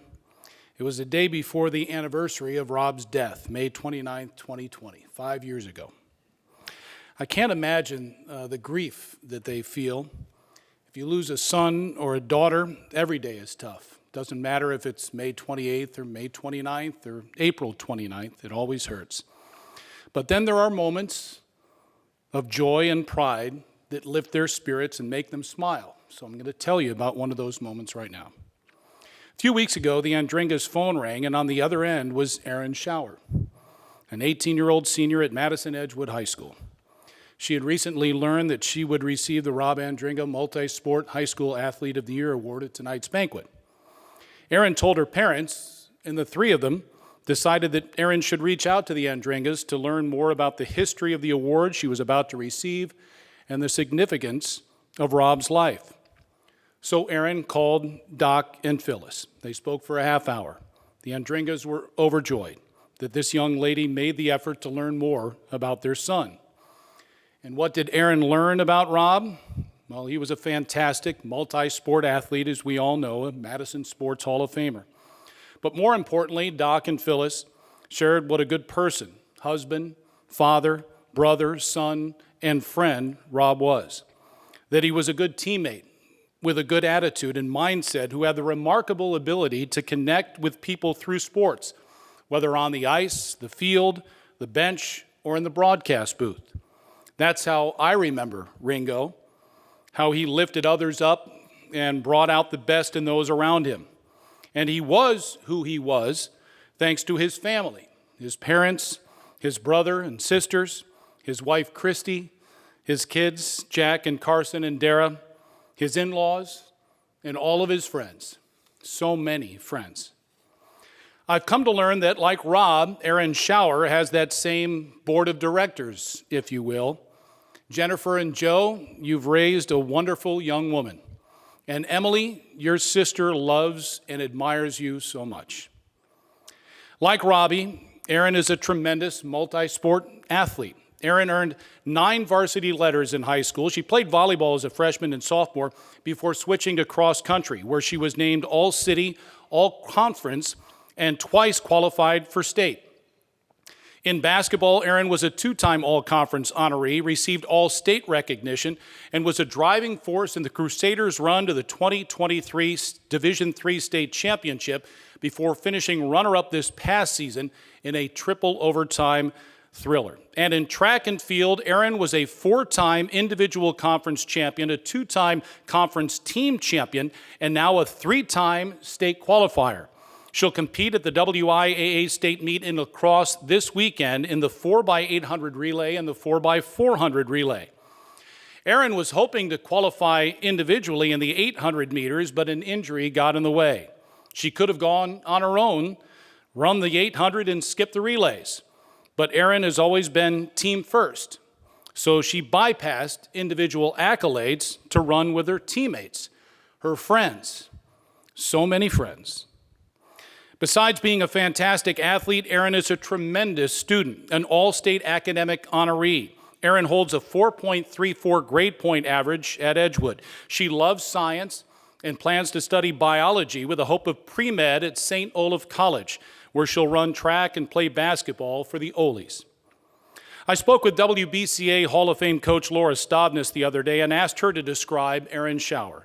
It was the day before the anniversary of Rob's death, May 29, 2020, 5 years ago. I can't imagine the grief that they feel. If you lose a son or a daughter, every day is tough. Doesn't matter if it's May 28th or May 29th or April 29th, it always hurts. But then there are moments of joy and pride that lift their spirits and make them smile. So I'm going to tell you about one of those moments right now. A few weeks ago, the Andringa's phone rang, and on the other end was Erin Schauer, an 18-year-old senior at Madison Edgewood High School. She had recently learned that she would receive the Rob Andringa Multi-Sport High School Athlete of the Year award at tonight's banquet. Erin told her parents, and the three of them decided that Erin should reach out to the Andringas to learn more about the history of the award she was about to receive and the significance of Rob's life. So Erin called Doc and Phyllis. They spoke for a half hour. The Andringas were overjoyed that this young lady made the effort to learn more about their son. And what did Erin learn about Rob? Well, he was a fantastic multi-sport athlete, as we all know, a Madison Sports Hall of Famer. But more importantly, Doc and Phyllis shared what a good person, husband, father, brother, son, and friend Rob was. That he was a good teammate with a good attitude and mindset who had the remarkable ability to connect with people through sports, whether on the ice, the field, the bench, or in the broadcast booth. That's how I remember Ringo, how he lifted others up and brought out the best in those around him. And he was who he was thanks to his family, his parents, his brother and sisters, his wife Christy, his kids Jack and Carson and Dara, his in-laws, and all of his friends. So many friends. I've come to learn that, like Rob, Aaron Schauer has that same board of directors, if you will. Jennifer and Joe, you've raised a wonderful young woman. And Emily, your sister loves and admires you so much. Like Robbie, Aaron is a tremendous multi-sport athlete. Aaron earned 9 varsity letters in high school. She played volleyball as a freshman and sophomore before switching to cross country, where she was named All-City, All-Conference, and twice qualified for state. In basketball, Aaron was a 2-time All-Conference honoree, received All-State recognition, and was a driving force in the Crusaders' run to the 2023 Division III state championship before finishing runner-up this past season in a triple overtime thriller. And in track and field, Aaron was a 4-time individual conference champion, a 2-time conference team champion, and now a 3-time state qualifier. She'll compete at the WIAA state meet in lacrosse this weekend in the 4x800 relay and the 4x400 relay. Aaron was hoping to qualify individually in the 800 meters, but an injury got in the way. She could have gone on her own, run the 800 and skip the relays. But Aaron has always been team first. So she bypassed individual accolades to run with her teammates, her friends, so many friends. Besides being a fantastic athlete, Aaron is a tremendous student, an all-state academic honoree. Aaron holds a 4.34 grade point average at Edgewood. She loves science and plans to study biology with the hope of pre-med at St. Olaf College, where she'll run track and play basketball for the Olies. I spoke with WBCA Hall of Fame coach Laura Stavnes the other day and asked her to describe Aaron Schauer.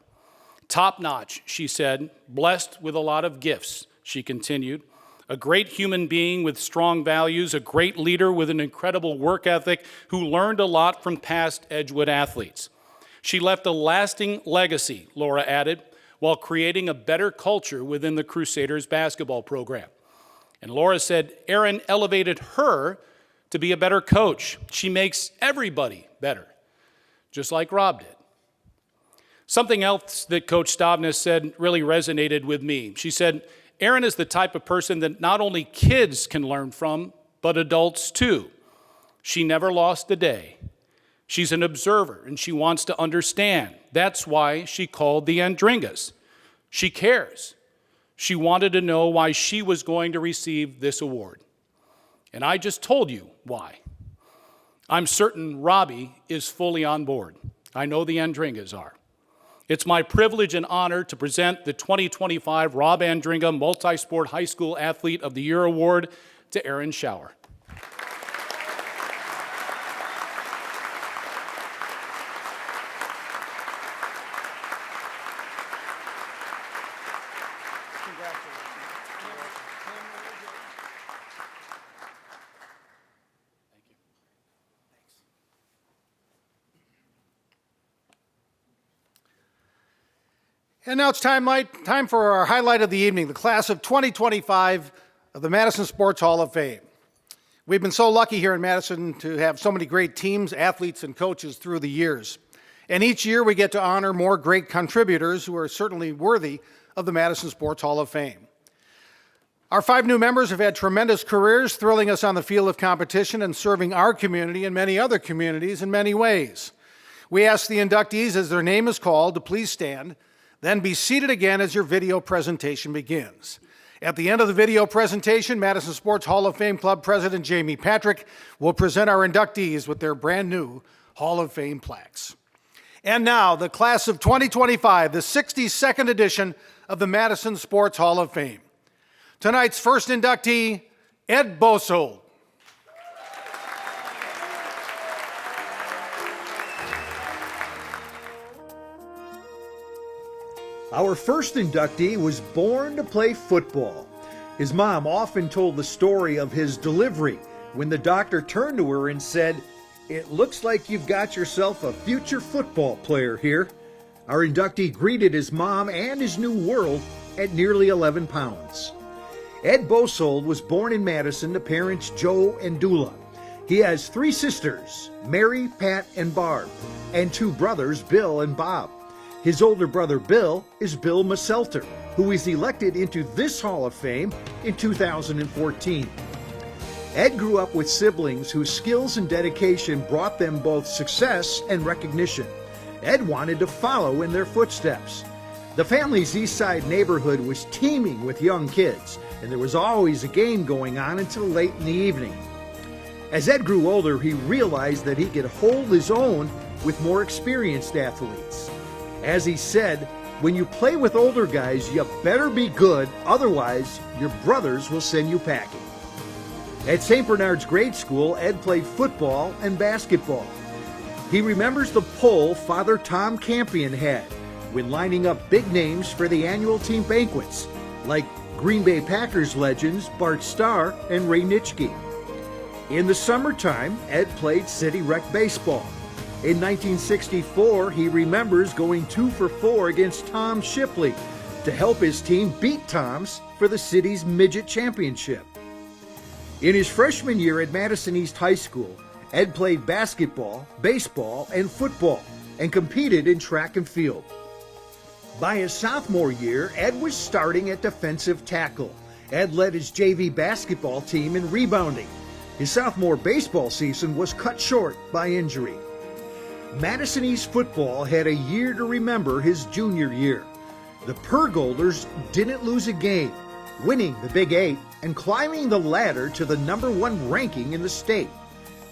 Top-notch, she said, blessed with a lot of gifts, she continued. A great human being with strong values, a great leader with an incredible work ethic who learned a lot from past Edgewood athletes. She left a lasting legacy, Laura added, while creating a better culture within the Crusaders basketball program. And Laura said Aaron elevated her to be a better coach. She makes everybody better, just like Rob did. Something else that Coach Stavnes said really resonated with me. She said, Aaron is the type of person that not only kids can learn from, but adults too. She never lost a day. She's an observer and she wants to understand. That's why she called the Andringas. She cares. She wanted to know why she was going to receive this award. And I just told you why. I'm certain Robbie is fully on board. I know the Andringas are. It's my privilege and honor to present the 2025 Rob Andringa Multi-Sport High School Athlete of the Year Award to Aaron Schauer. And now it's time for our highlight of the evening, the class of 2025 of the Madison Sports Hall of Fame. We've been so lucky here in Madison to have so many great teams, athletes, and coaches through the years. And each year we get to honor more great contributors who are certainly worthy of the Madison Sports Hall of Fame. Our 5 new members have had tremendous careers, thrilling us on the field of competition and serving our community and many other communities in many ways. We ask the inductees, as their name is called, to please stand. Then be seated again as your video presentation begins. At the end of the video presentation, Madison Sports Hall of Fame Club President Jamie Patrick will present our inductees with their brand new Hall of Fame plaques. And now, the class of 2025, the 62nd edition of the Madison Sports Hall of Fame. Tonight's first inductee, Ed Bosold. Our first inductee was born to play football. His mom often told the story of his delivery when the doctor turned to her and said, "It looks like you've got yourself a future football player here." Our inductee greeted his mom and his new world at nearly 11 pounds. Ed Bosold was born in Madison to parents Joe and Dula. He has 3 sisters, Mary, Pat, and Barb, and 2 brothers, Bill and Bob. His older brother Bill is Bill Masselter, who is elected into this Hall of Fame in 2014. Ed grew up with siblings whose skills and dedication brought them both success and recognition. Ed wanted to follow in their footsteps. The family's East Side neighborhood was teeming with young kids, and there was always a game going on until late in the evening. As Ed grew older, he realized that he could hold his own with more experienced athletes. As he said, when you play with older guys, you better be good, otherwise your brothers will send you packing. At St. Bernard's grade school, Ed played football and basketball. He remembers the pull Father Tom Campion had when lining up big names for the annual team banquets, like Green Bay Packers legends Bart Starr and Ray Nitschke. In the summertime, Ed played city rec baseball. In 1964, he remembers going 2 for 4 against Tom Shipley to help his team beat Tom's for the city's midget championship. In his freshman year at Madison East High School, Ed played basketball, baseball, and football, and competed in track and field. By his sophomore year, Ed was starting at defensive tackle. Ed led his JV basketball team in rebounding. His sophomore baseball season was cut short by injury. Madison East football had a year to remember his junior year. The Pergolders didn't lose a game, winning the Big 8 and climbing the ladder to the #1 ranking in the state.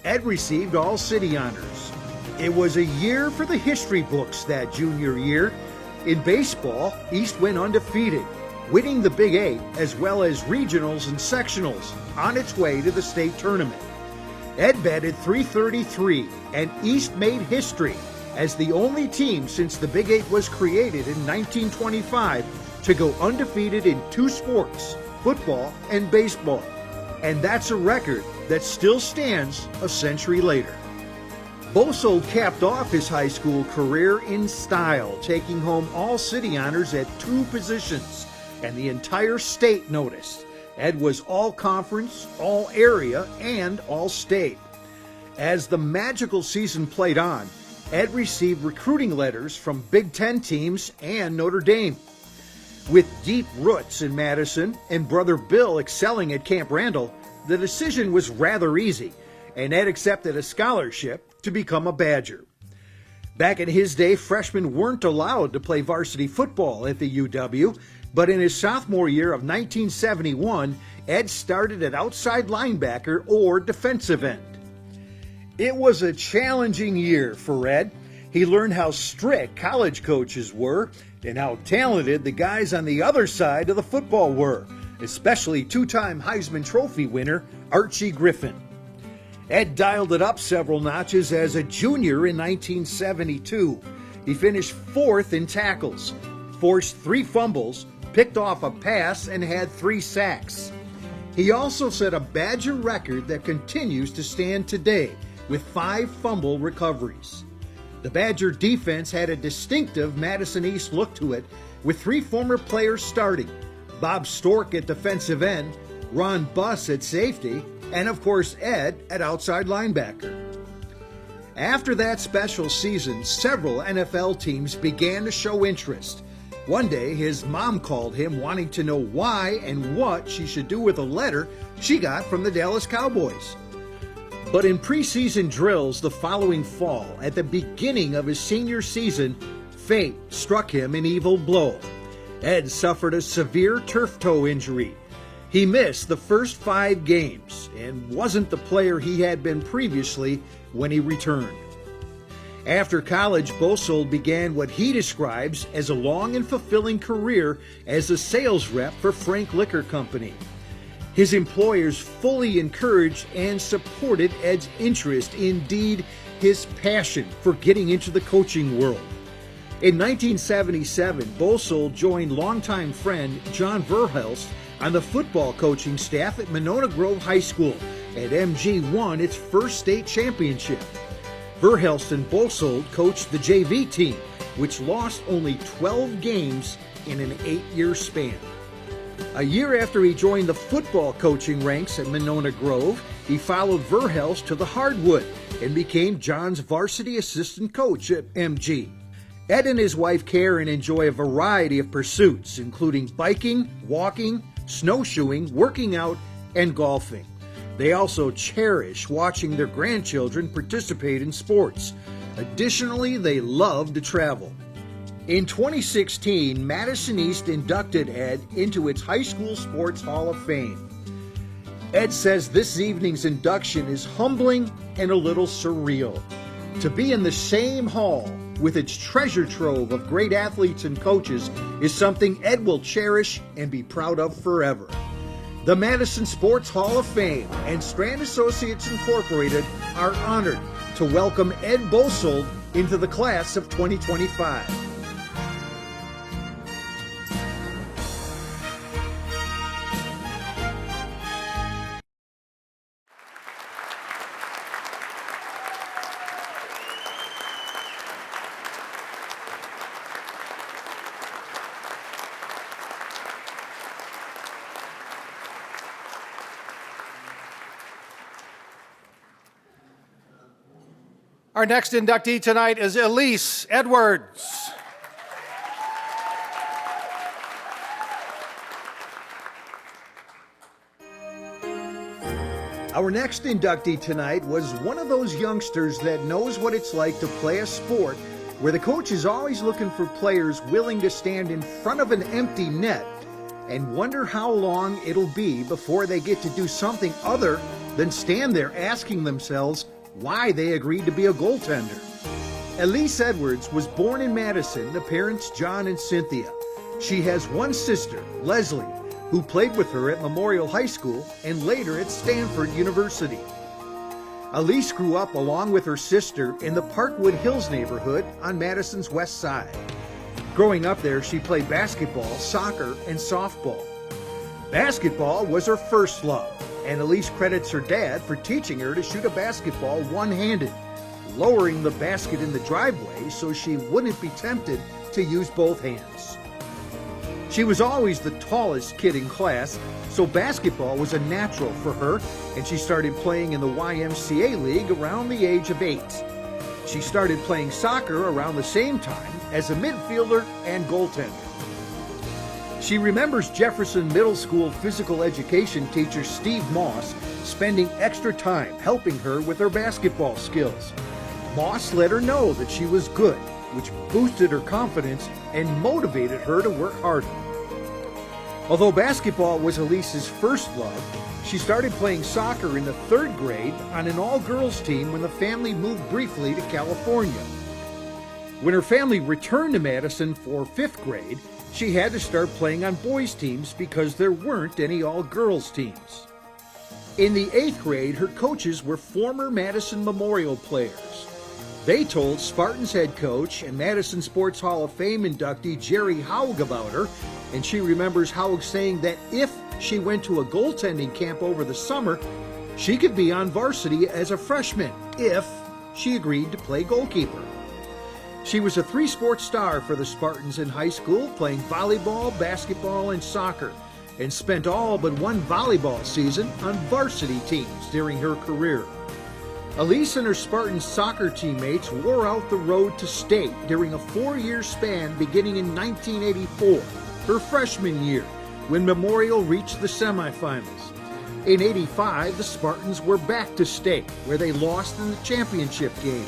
Ed received all city honors. It was a year for the history books that junior year. In baseball, East went undefeated, winning the Big 8 as well as regionals and sectionals on its way to the state tournament. Ed batted .333, and East made history as the only team since the Big 8 was created in 1925 to go undefeated in 2 sports, football and baseball. And that's a record that still stands a century later. Bosold capped off his high school career in style, taking home all city honors at 2 positions, and the entire state noticed. Ed was all conference, all area, and all state. As the magical season played on, Ed received recruiting letters from Big Ten teams and Notre Dame. With deep roots in Madison and brother Bill excelling at Camp Randall, the decision was rather easy, and Ed accepted a scholarship to become a Badger. Back in his day, freshmen weren't allowed to play varsity football at the UW, but in his sophomore year of 1971, Ed started at outside linebacker or defensive end. It was a challenging year for Ed. He learned how strict college coaches were and how talented the guys on the other side of the football were, especially 2-time Heisman Trophy winner Archie Griffin. Ed dialed it up several notches as a junior in 1972. He finished 4th in tackles, forced 3 fumbles, picked off a pass, and had 3 sacks. He also set a Badger record that continues to stand today with 5 fumble recoveries. The Badger defense had a distinctive Madison East look to it, with 3 former players starting: Bob Stork at defensive end, Ron Buss at safety, and of course Ed at outside linebacker. After that special season, several NFL teams began to show interest. One day, his mom called him wanting to know why and what she should do with a letter she got from the Dallas Cowboys. But in preseason drills the following fall, at the beginning of his senior season, fate struck him an evil blow. Ed suffered a severe turf toe injury. He missed the first 5 games and wasn't the player he had been previously when he returned. After college, Bosold began what he describes as a long and fulfilling career as a sales rep for Frank Liquor Company. His employers fully encouraged and supported Ed's interest, indeed his passion for getting into the coaching world. In 1977, Bosold joined longtime friend John Verhelst on the football coaching staff at Monona Grove High School, and MG won its first state championship. Verhelst and Bosold coached the JV team, which lost only 12 games in an 8-year span. A year after he joined the football coaching ranks at Monona Grove, he followed Verhelst to the hardwood and became John's varsity assistant coach at MG. Ed and his wife Karen enjoy a variety of pursuits, including biking, walking, snowshoeing, working out, and golfing. They also cherish watching their grandchildren participate in sports. Additionally, they love to travel. In 2016, Madison East inducted Ed into its High School Sports Hall of Fame. Ed says this evening's induction is humbling and a little surreal. To be in the same hall with its treasure trove of great athletes and coaches is something Ed will cherish and be proud of forever. The Madison Sports Hall of Fame and Strand Associates Incorporated are honored to welcome Ed Bosold into the class of 2025. Our next inductee tonight is Elise Edwards. Our next inductee tonight was one of those youngsters that knows what it's like to play a sport where the coach is always looking for players willing to stand in front of an empty net and wonder how long it'll be before they get to do something other than stand there asking themselves why they agreed to be a goaltender. Elise Edwards was born in Madison to parents John and Cynthia. She has one sister, Leslie, who played with her at Memorial High School and later at Stanford University. Elise grew up along with her sister in the Parkwood Hills neighborhood on Madison's west side. Growing up there, she played basketball, soccer, and softball. Basketball was her first love, and Elise credits her dad for teaching her to shoot a basketball one-handed, lowering the basket in the driveway so she wouldn't be tempted to use both hands. She was always the tallest kid in class, so basketball was a natural for her, and she started playing in the YMCA League around the age of 8. She started playing soccer around the same time as a midfielder and goaltender. She remembers Jefferson Middle School physical education teacher Steve Moss spending extra time helping her with her basketball skills. Moss let her know that she was good, which boosted her confidence and motivated her to work harder. Although basketball was Elise's first love, she started playing soccer in the 3rd grade on an all-girls team when the family moved briefly to California. When her family returned to Madison for 5th grade, she had to start playing on boys' teams because there weren't any all-girls teams. In the 8th grade, her coaches were former Madison Memorial players. They told Spartans head coach and Madison Sports Hall of Fame inductee Jerry Haug about her, and she remembers Haug saying that if she went to a goaltending camp over the summer, she could be on varsity as a freshman if she agreed to play goalkeeper. She was a 3-sport star for the Spartans in high school, playing volleyball, basketball, and soccer, and spent all but one volleyball season on varsity teams during her career. Elise and her Spartans soccer teammates wore out the road to state during a 4-year span beginning in 1984, her freshman year, when Memorial reached the semifinals. In '85, the Spartans were back to state, where they lost in the championship game.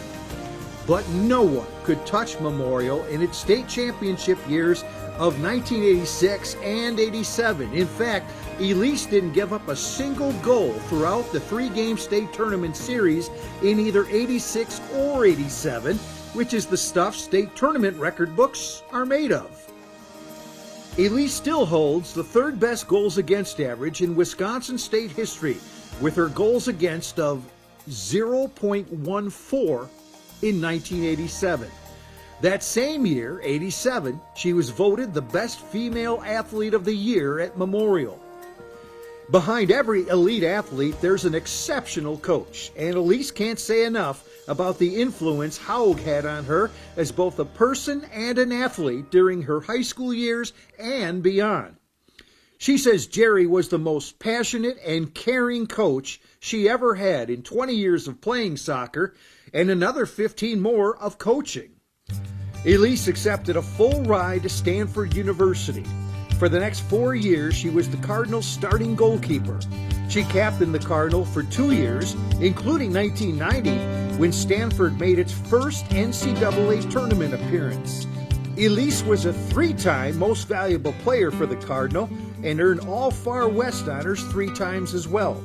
But no one could touch Memorial in its state championship years of 1986 and '87. In fact, Elise didn't give up a single goal throughout the 3-game state tournament series in either '86 or '87, which is the stuff state tournament record books are made of. Elise still holds the 3rd best goals against average in Wisconsin state history, with her goals against of 0.14 in 1987. That same year, '87, she was voted the best female athlete of the year at Memorial. Behind every elite athlete, there's an exceptional coach, and Elise can't say enough about the influence Haug had on her as both a person and an athlete during her high school years and beyond. She says Jerry was the most passionate and caring coach she ever had in 20 years of playing soccer and another 15 more of coaching. Elise accepted a full ride to Stanford University. For the next 4 years, she was the Cardinals' starting goalkeeper. She captained the Cardinal for 2 years, including 1990, when Stanford made its first NCAA tournament appearance. Elise was a 3-time Most Valuable Player for the Cardinal and earned all Far West honors 3 times as well.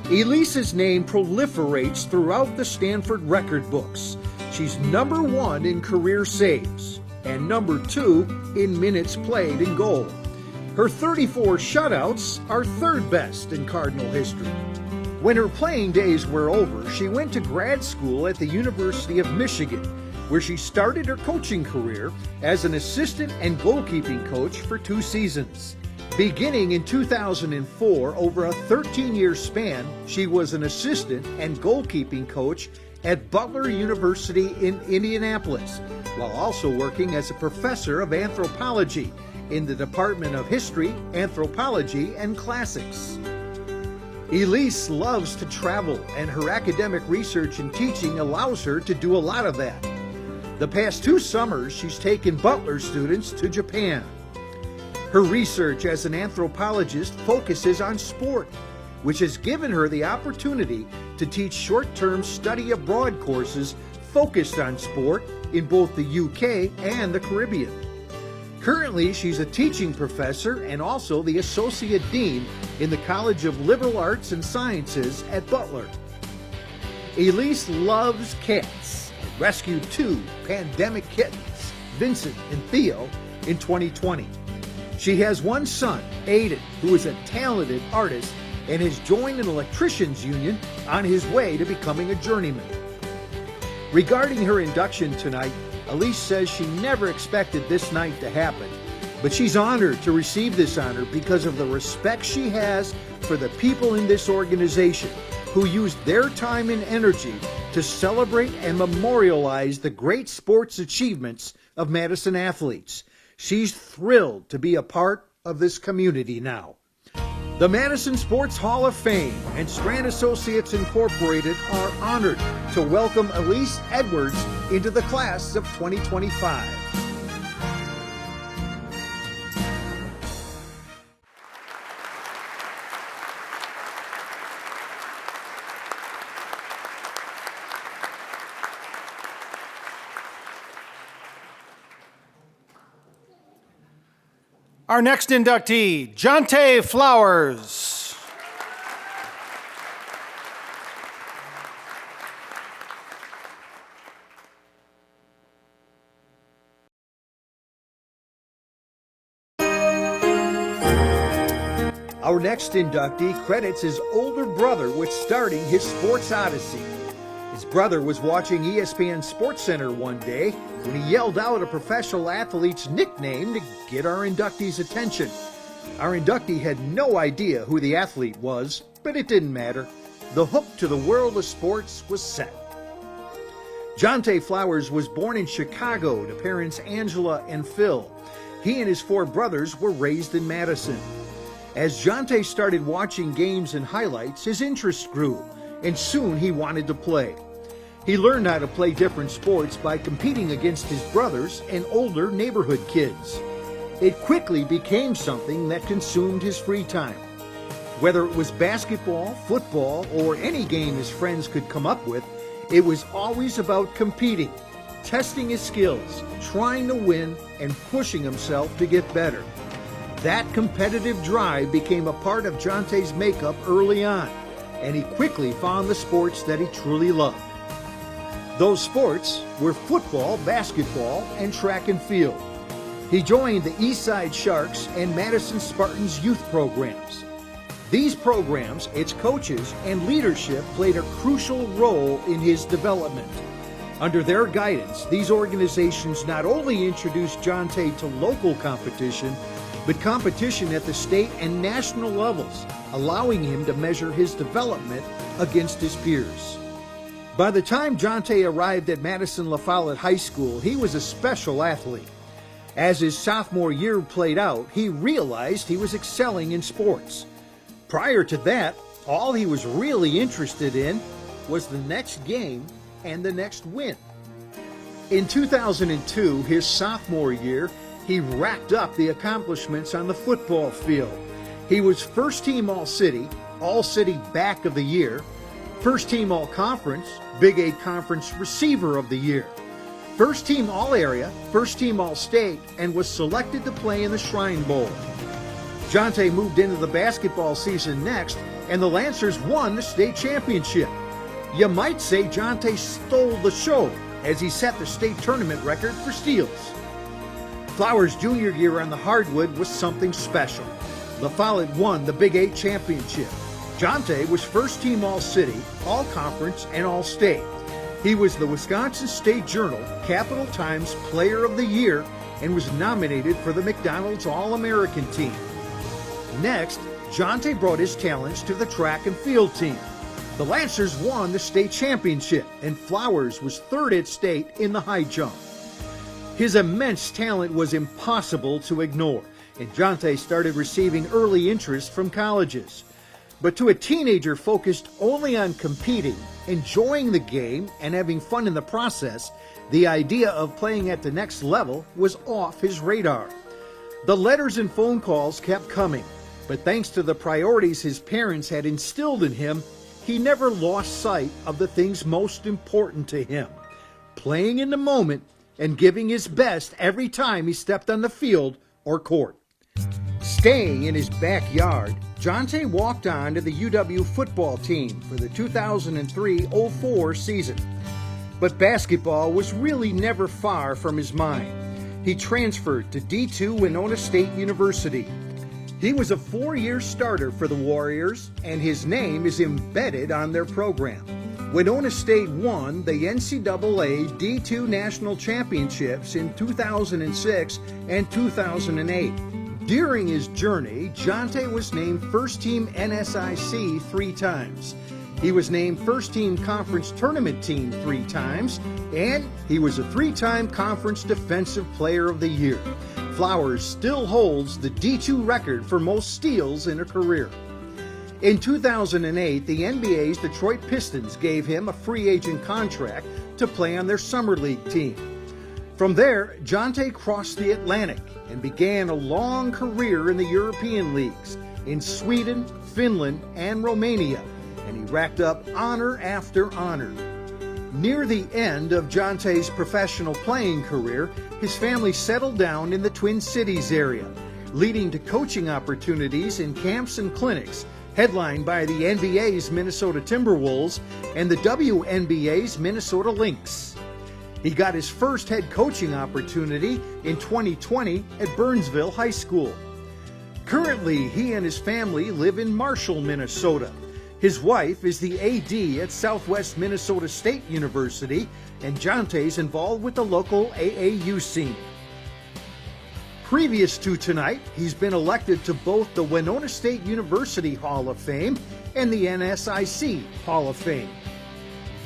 Elise's name proliferates throughout the Stanford record books. She's number 1 in career saves and number 2 in minutes played in goal. Her 34 shutouts are 3rd best in Cardinal history. When her playing days were over, she went to grad school at the University of Michigan, where she started her coaching career as an assistant and goalkeeping coach for 2 seasons. Beginning in 2004, over a 13-year span, she was an assistant and goalkeeping coach at Butler University in Indianapolis, while also working as a professor of anthropology in the Department of History, Anthropology, and Classics. Elise loves to travel, and her academic research and teaching allows her to do a lot of that. The past 2 summers, she's taken Butler students to Japan. Her research as an anthropologist focuses on sport, which has given her the opportunity to teach short-term study abroad courses focused on sport in both the UK and the Caribbean. Currently, she's a teaching professor and also the Associate Dean in the College of Liberal Arts and Sciences at Butler. Elise loves cats and rescued 2 pandemic kittens, Vincent and Theo, in 2020. She has 1 son, Aiden, who is a talented artist and has joined an electricians union on his way to becoming a journeyman. Regarding her induction tonight, Elise says she never expected this night to happen, but she's honored to receive this honor because of the respect she has for the people in this organization who used their time and energy to celebrate and memorialize the great sports achievements of Madison athletes. She's thrilled to be a part of this community now. The Madison Sports Hall of Fame and Strand Associates Incorporated are honored to welcome Elise Edwards into the class of 2025. Our next inductee, Jonte Flowers. Our next inductee credits his older brother with starting his sports odyssey. His brother was watching ESPN SportsCenter one day when he yelled out a professional athlete's nickname to get our inductee's attention. Our inductee had no idea who the athlete was, but it didn't matter. The hook to the world of sports was set. Jonte Flowers was born in Chicago to parents Angela and Phil. He and his 4 brothers were raised in Madison. As Jonte started watching games and highlights, his interest grew, and soon he wanted to play. He learned how to play different sports by competing against his brothers and older neighborhood kids. It quickly became something that consumed his free time. Whether it was basketball, football, or any game his friends could come up with, it was always about competing, testing his skills, trying to win, and pushing himself to get better. That competitive drive became a part of Jonte's makeup early on, and he quickly found the sports that he truly loved. Those sports were football, basketball, and track and field. He joined the Eastside Sharks and Madison Spartans youth programs. These programs, its coaches, and leadership played a crucial role in his development. Under their guidance, these organizations not only introduced Jonte to local competition, but competition at the state and national levels, allowing him to measure his development against his peers. By the time Jonte arrived at Madison La Follette High School, he was a special athlete. As his sophomore year played out, he realized he was excelling in sports. Prior to that, all he was really interested in was the next game and the next win. In 2002, his sophomore year, he racked up the accomplishments on the football field. He was first team All-City Back of the Year, first team All-Conference, Big 8 Conference Receiver of the Year, first team All-Area, first team All-State, and was selected to play in the Shrine Bowl. Jonte moved into the basketball season next, and the Lancers won the state championship. You might say Jonte stole the show as he set the state tournament record for steals. Flowers' junior year on the hardwood was something special. La Follette won the Big 8 championship. Jonte was first team All-City, All-Conference, and All-State. He was the Wisconsin State Journal Capital Times Player of the Year and was nominated for the McDonald's All-American team. Next, Jonte brought his talents to the track and field team. The Lancers won the state championship, and Flowers was third at state in the high jump. His immense talent was impossible to ignore, and Jonte started receiving early interest from colleges. But to a teenager focused only on competing, enjoying the game, and having fun in the process, the idea of playing at the next level was off his radar. The letters and phone calls kept coming, but thanks to the priorities his parents had instilled in him, he never lost sight of the things most important to him: playing in the moment and giving his best every time he stepped on the field or court. Staying in his backyard, Jonte walked on to the UW football team for the 2003-04 season. But basketball was really never far from his mind. He transferred to D2 Winona State University. He was a 4-year starter for the Warriors, and his name is embedded on their program. Winona State won the NCAA D2 National Championships in 2006 and 2008. During his journey, Jonte was named First Team NSIC 3 times. He was named First Team Conference Tournament Team 3 times, and he was a 3-time Conference Defensive Player of the Year. Flowers still holds the D2 record for most steals in a career. In 2008, the NBA's Detroit Pistons gave him a free agent contract to play on their Summer League team. From there, Jonte crossed the Atlantic and began a long career in the European leagues in Sweden, Finland, and Romania, and he racked up honor after honor. Near the end of Jonte's professional playing career, his family settled down in the Twin Cities area, leading to coaching opportunities in camps and clinics, headlined by the NBA's Minnesota Timberwolves and the WNBA's Minnesota Lynx. He got his first head coaching opportunity in 2020 at Burnsville High School. Currently, he and his family live in Marshall, Minnesota. His wife is the AD at Southwest Minnesota State University, and Jonte's involved with the local AAU scene. Previous to tonight, he's been elected to both the Winona State University Hall of Fame and the NSIC Hall of Fame.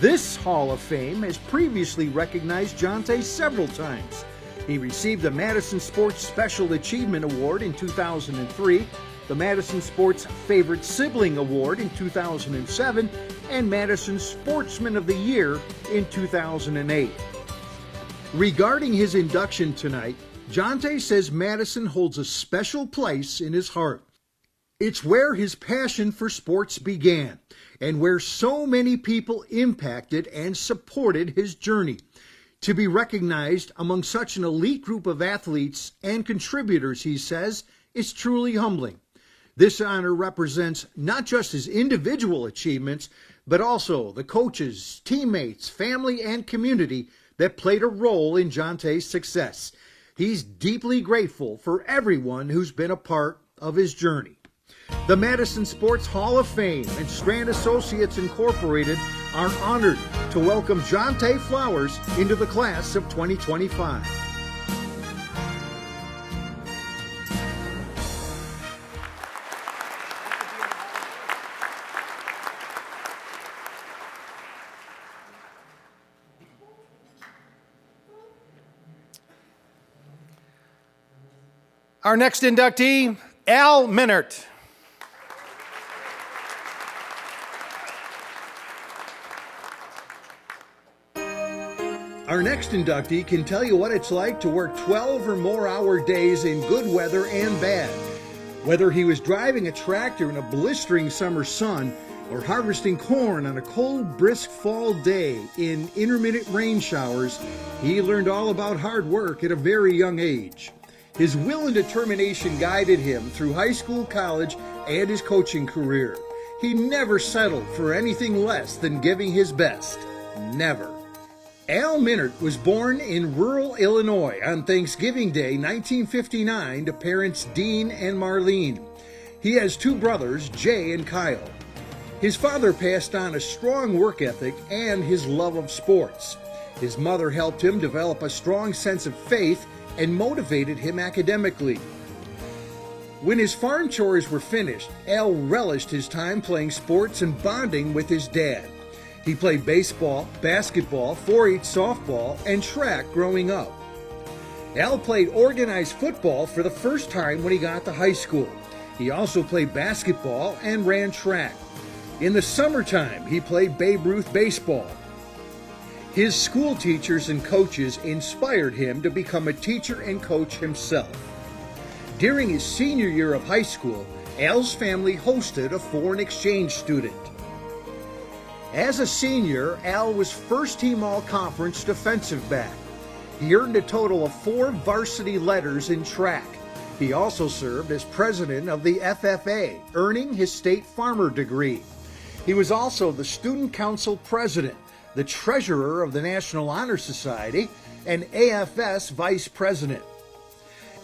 This Hall of Fame has previously recognized Jonte several times. He received the Madison Sports Special Achievement Award in 2003, the Madison Sports Favorite Sibling Award in 2007, and Madison Sportsman of the Year in 2008. Regarding his induction tonight, Jonte says Madison holds a special place in his heart. It's where his passion for sports began, and where so many people impacted and supported his journey. To be recognized among such an elite group of athletes and contributors, he says, is truly humbling. This honor represents not just his individual achievements, but also the coaches, teammates, family, and community that played a role in Jonte's success. He's deeply grateful for everyone who's been a part of his journey. The Madison Sports Hall of Fame and Strand Associates Incorporated are honored to welcome Jonte Flowers into the class of 2025. Our next inductee, Al Minert. Our next inductee can tell you what it's like to work 12 or more hour days in good weather and bad. Whether he was driving a tractor in a blistering summer sun or harvesting corn on a cold, brisk fall day in intermittent rain showers, he learned all about hard work at a very young age. His will and determination guided him through high school, college, and his coaching career. He never settled for anything less than giving his best. Never. Al Minert was born in rural Illinois on Thanksgiving Day 1959 to parents Dean and Marlene. He has two brothers, Jay and Kyle. His father passed on a strong work ethic and his love of sports. His mother helped him develop a strong sense of faith and motivated him academically. When his farm chores were finished, Al relished his time playing sports and bonding with his dad. He played baseball, basketball, 4-H softball, and track growing up. Al played organized football for the first time when he got to high school. He also played basketball and ran track. In the summertime, he played Babe Ruth baseball. His school teachers and coaches inspired him to become a teacher and coach himself. During his senior year of high school, Al's family hosted a foreign exchange student. As a senior, Al was first-team all-conference defensive back. He earned a total of 4 varsity letters in track. He also served as president of the FFA, earning his state farmer degree. He was also the student council president, the treasurer of the National Honor Society, and AFS vice president.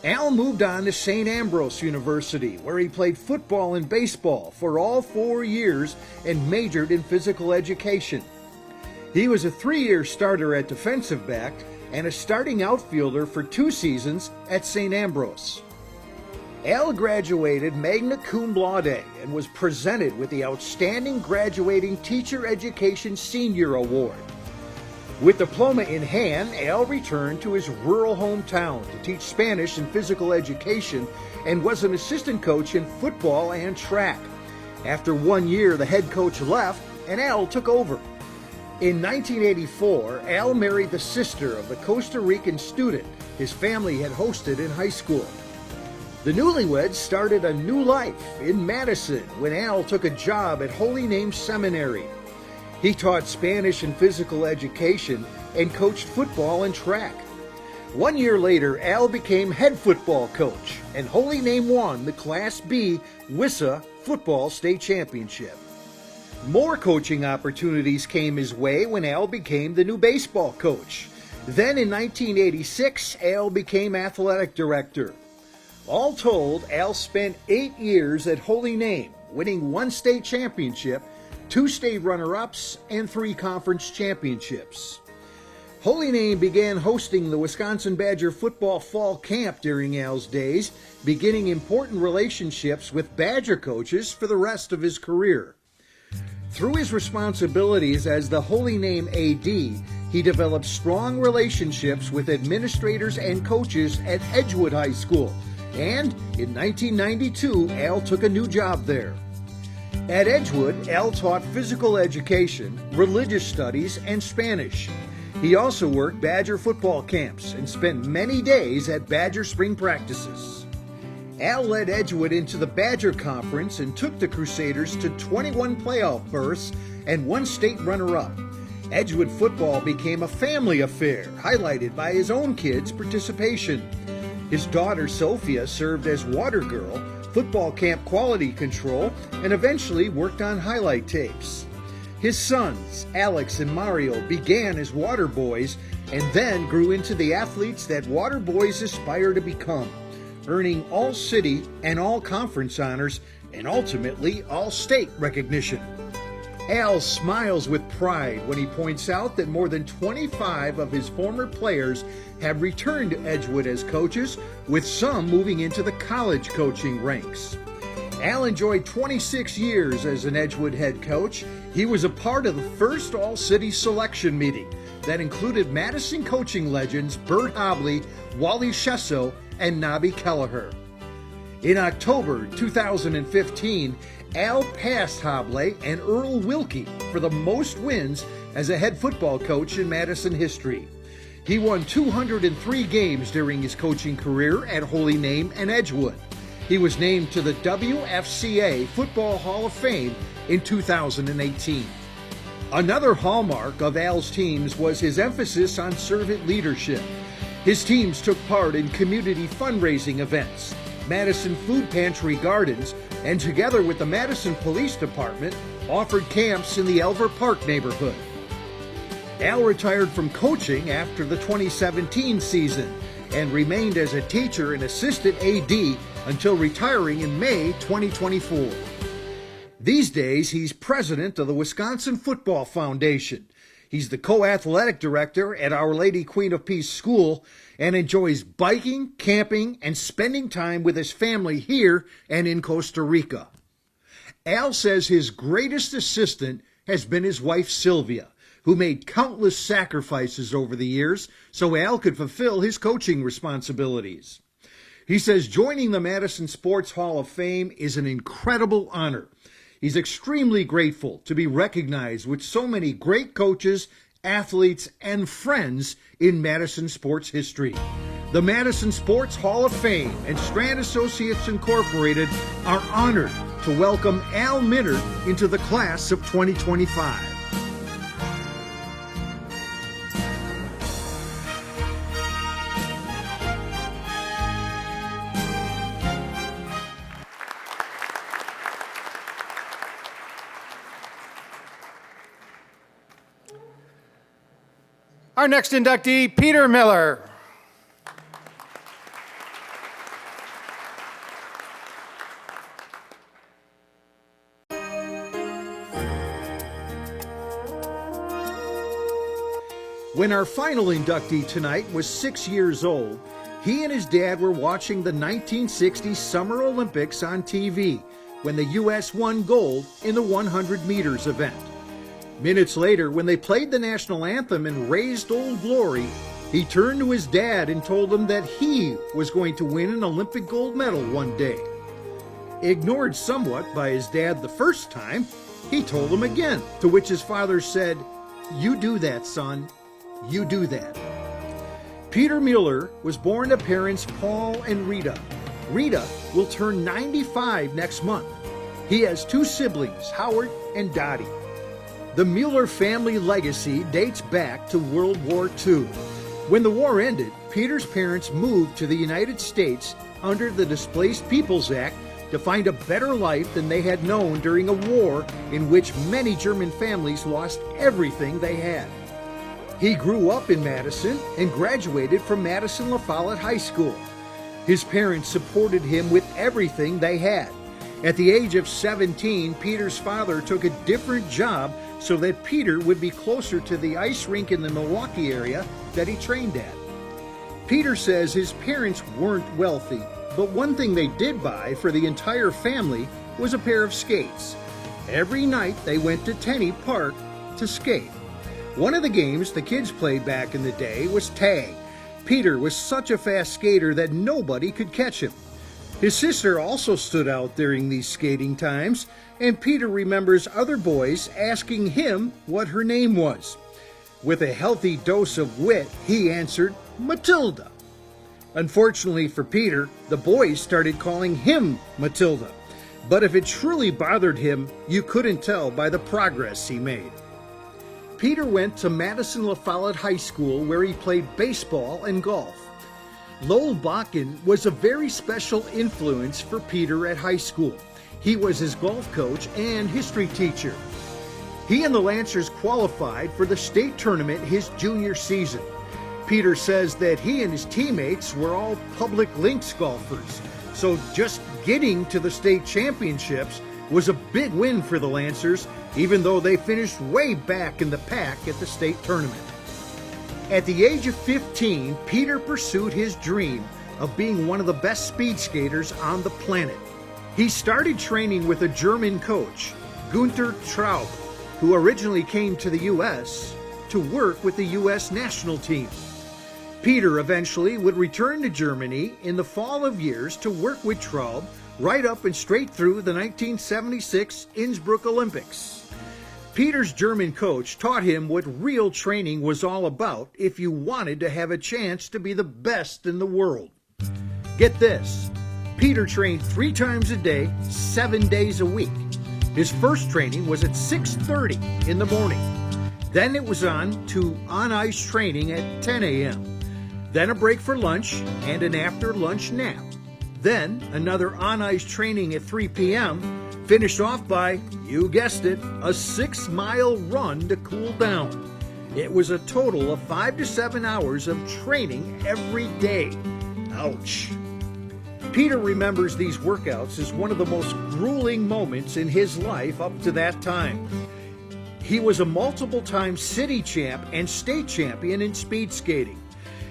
Al moved on to St. Ambrose University, where he played football and baseball for all 4 years and majored in physical education. He was a 3-year starter at defensive back and a starting outfielder for 2 seasons at St. Ambrose. Al graduated magna cum laude and was presented with the Outstanding Graduating Teacher Education Senior Award. With diploma in hand, Al returned to his rural hometown to teach Spanish and physical education and was an assistant coach in football and track. After 1 year, the head coach left and Al took over. In 1984, Al married the sister of the Costa Rican student his family had hosted in high school. The newlyweds started a new life in Madison when Al took a job at Holy Name Seminary. He taught Spanish and physical education and coached football and track. 1 year later, Al became head football coach, and Holy Name won the Class B WISA football state championship. More coaching opportunities came his way when Al became the new baseball coach. Then in 1986, Al became athletic director. All told, Al spent 8 years at Holy Name, winning 1 state championship, 2 state runner-ups, and 3 conference championships. Holy Name began hosting the Wisconsin Badger football fall camp during Al's days, beginning important relationships with Badger coaches for the rest of his career. Through his responsibilities as the Holy Name AD, he developed strong relationships with administrators and coaches at Edgewood High School, and in 1992, Al took a new job there. At Edgewood, Al taught physical education, religious studies, and Spanish. He also worked Badger football camps and spent many days at Badger spring practices. Al led Edgewood into the Badger Conference and took the Crusaders to 21 playoff berths and 1 state runner-up. Edgewood football became a family affair, highlighted by his own kids' participation. His daughter Sophia served as water girl, football camp quality control, and eventually worked on highlight tapes. His sons, Alex and Mario, began as water boys and then grew into the athletes that water boys aspire to become, earning all-city and all-conference honors and ultimately all-state recognition. Al smiles with pride when he points out that more than 25 of his former players have returned to Edgewood as coaches, with some moving into the college coaching ranks. Al enjoyed 26 years as an Edgewood head coach. He was a part of the first all-city selection meeting that included Madison coaching legends Bert Hobley, Wally Shesso, and Nobby Kelleher. In October 2015, Al passed Hobley and Earl Wilkie for the most wins as a head football coach in Madison history. He won 203 games during his coaching career at Holy Name and Edgewood. He was named to the WFCA Football Hall of Fame in 2018. Another hallmark of Al's teams was his emphasis on servant leadership. His teams took part in community fundraising events, Madison Food Pantry Gardens, and together with the Madison Police Department, offered camps in the Elver Park neighborhood. Al retired from coaching after the 2017 season and remained as a teacher and assistant AD until retiring in May 2024. These days, he's president of the Wisconsin Football Foundation. He's the co-athletic director at Our Lady Queen of Peace School and enjoys biking, camping, and spending time with his family here and in Costa Rica. Al says his greatest assistant has been his wife, Sylvia, who made countless sacrifices over the years so Al could fulfill his coaching responsibilities. He says joining the Madison Sports Hall of Fame is an incredible honor. He's extremely grateful to be recognized with so many great coaches, athletes, and friends in Madison sports history. The Madison Sports Hall of Fame and Strand Associates Incorporated are honored to welcome Al Minard into the class of 2025. Our next inductee, Peter Miller. When our final inductee tonight was 6 years old, he and his dad were watching the 1960 Summer Olympics on TV when the U.S. won gold in the 100 meters event. Minutes later, when they played the national anthem in Raised Old Glory, he turned to his dad and told him that he was going to win an Olympic gold medal one day. Ignored somewhat by his dad the first time, he told him again, to which his father said, "You do that, son. You do that." Peter Mueller was born to parents Paul and Rita. Rita will turn 95 next month. He has two siblings, Howard and Dottie. The Mueller family legacy dates back to World War II. When the war ended, Peter's parents moved to the United States under the Displaced Peoples Act to find a better life than they had known during a war in which many German families lost everything they had. He grew up in Madison and graduated from Madison La Follette High School. His parents supported him with everything they had. At the age of 17, Peter's father took a different job so that Peter would be closer to the ice rink in the Milwaukee area that he trained at. Peter says his parents weren't wealthy, but one thing they did buy for the entire family was a pair of skates. Every night they went to Tenney Park to skate. One of the games the kids played back in the day was tag. Peter was such a fast skater that nobody could catch him. His sister also stood out during these skating times, and Peter remembers other boys asking him what her name was. With a healthy dose of wit, he answered, "Matilda." Unfortunately for Peter, the boys started calling him Matilda. But if it truly bothered him, you couldn't tell by the progress he made. Peter went to Madison La Follette High School where he played baseball and golf. Lowell Bakken was a very special influence for Peter at high school. He was his golf coach and history teacher. He and the Lancers qualified for the state tournament his junior season. Peter says that he and his teammates were all public links golfers, so just getting to the state championships was a big win for the Lancers, even though they finished way back in the pack at the state tournament. At the age of 15, Peter pursued his dream of being one of the best speed skaters on the planet. He started training with a German coach, Günther Traub, who originally came to the U.S. to work with the U.S. national team. Peter eventually would return to Germany in the fall of years to work with Traub right up and straight through the 1976 Innsbruck Olympics. Peter's German coach taught him what real training was all about if you wanted to have a chance to be the best in the world. Get this, Peter trained 3 times a day, 7 days a week. His first training was at 6:30 in the morning. Then it was on to on-ice training at 10 a.m. Then a break for lunch and an after-lunch nap. Then another on-ice training at 3 p.m., finished off by, you guessed it, a 6-mile run to cool down. It was a total of 5 to 7 hours of training every day. Ouch. Peter remembers these workouts as one of the most grueling moments in his life up to that time. He was a multiple-time city champ and state champion in speed skating.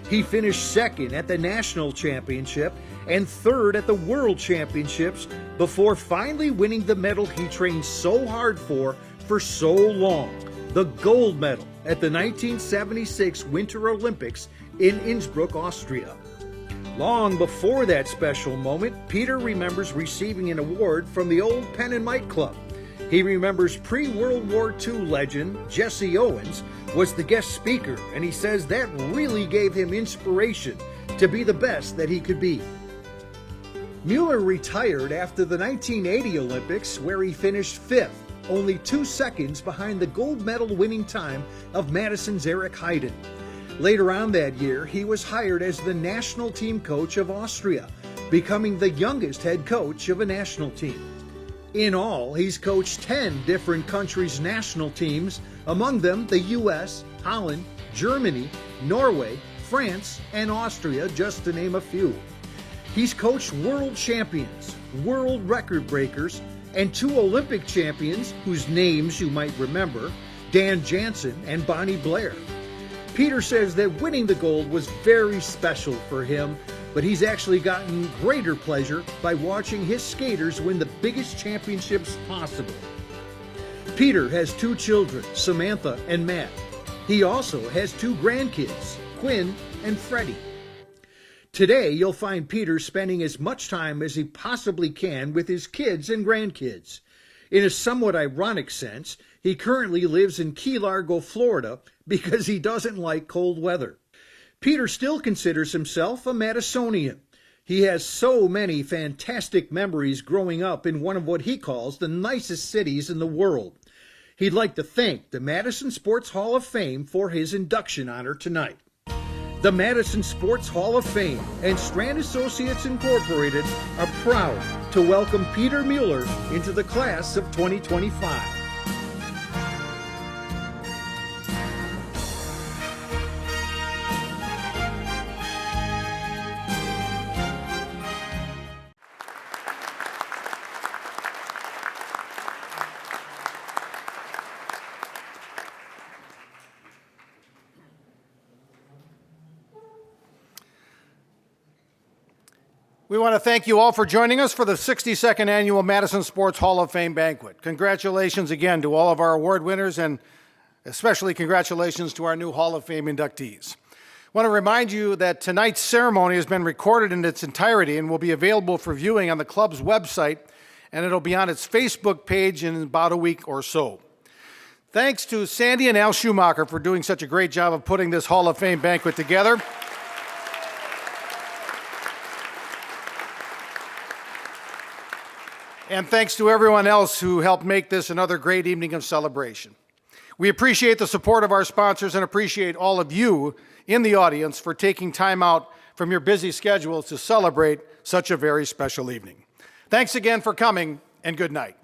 He finished second at the national championship and third at the world championships before finally winning the medal he trained so hard for so long, the gold medal at the 1976 Winter Olympics in Innsbruck, Austria. Long before that special moment, Peter remembers receiving an award from the old Pen and Mike Club. He remembers pre-World War II legend Jesse Owens was the guest speaker, and he says that really gave him inspiration to be the best that he could be. Mueller retired after the 1980 Olympics, where he finished 5th, only 2 seconds behind the gold medal winning time of Madison's Eric Heiden. Later on that year, he was hired as the national team coach of Austria, becoming the youngest head coach of a national team. In all, he's coached 10 different countries' national teams, among them the U.S., Holland, Germany, Norway, France, and Austria, just to name a few. He's coached world champions, world record breakers, and 2 Olympic champions whose names you might remember, Dan Jansen and Bonnie Blair. Peter says that winning the gold was very special for him, but he's actually gotten greater pleasure by watching his skaters win the biggest championships possible. Peter has 2 children, Samantha and Matt. He also has 2 grandkids, Quinn and Freddie. Today, you'll find Peter spending as much time as he possibly can with his kids and grandkids. In a somewhat ironic sense, he currently lives in Key Largo, Florida, because he doesn't like cold weather. Peter still considers himself a Madisonian. He has so many fantastic memories growing up in one of what he calls the nicest cities in the world. He'd like to thank the Madison Sports Hall of Fame for his induction honor tonight. The Madison Sports Hall of Fame and Strand Associates Incorporated are proud to welcome Peter Mueller into the class of 2025. We want to thank you all for joining us for the 62nd Annual Madison Sports Hall of Fame Banquet. Congratulations again to all of our award winners, and especially congratulations to our new Hall of Fame inductees. I want to remind you that tonight's ceremony has been recorded in its entirety and will be available for viewing on the club's website, and it'll be on its Facebook page in about a week or so. Thanks to Sandy and Al Schumacher for doing such a great job of putting this Hall of Fame banquet together. And thanks to everyone else who helped make this another great evening of celebration. We appreciate the support of our sponsors and appreciate all of you in the audience for taking time out from your busy schedules to celebrate such a very special evening. Thanks again for coming, and good night.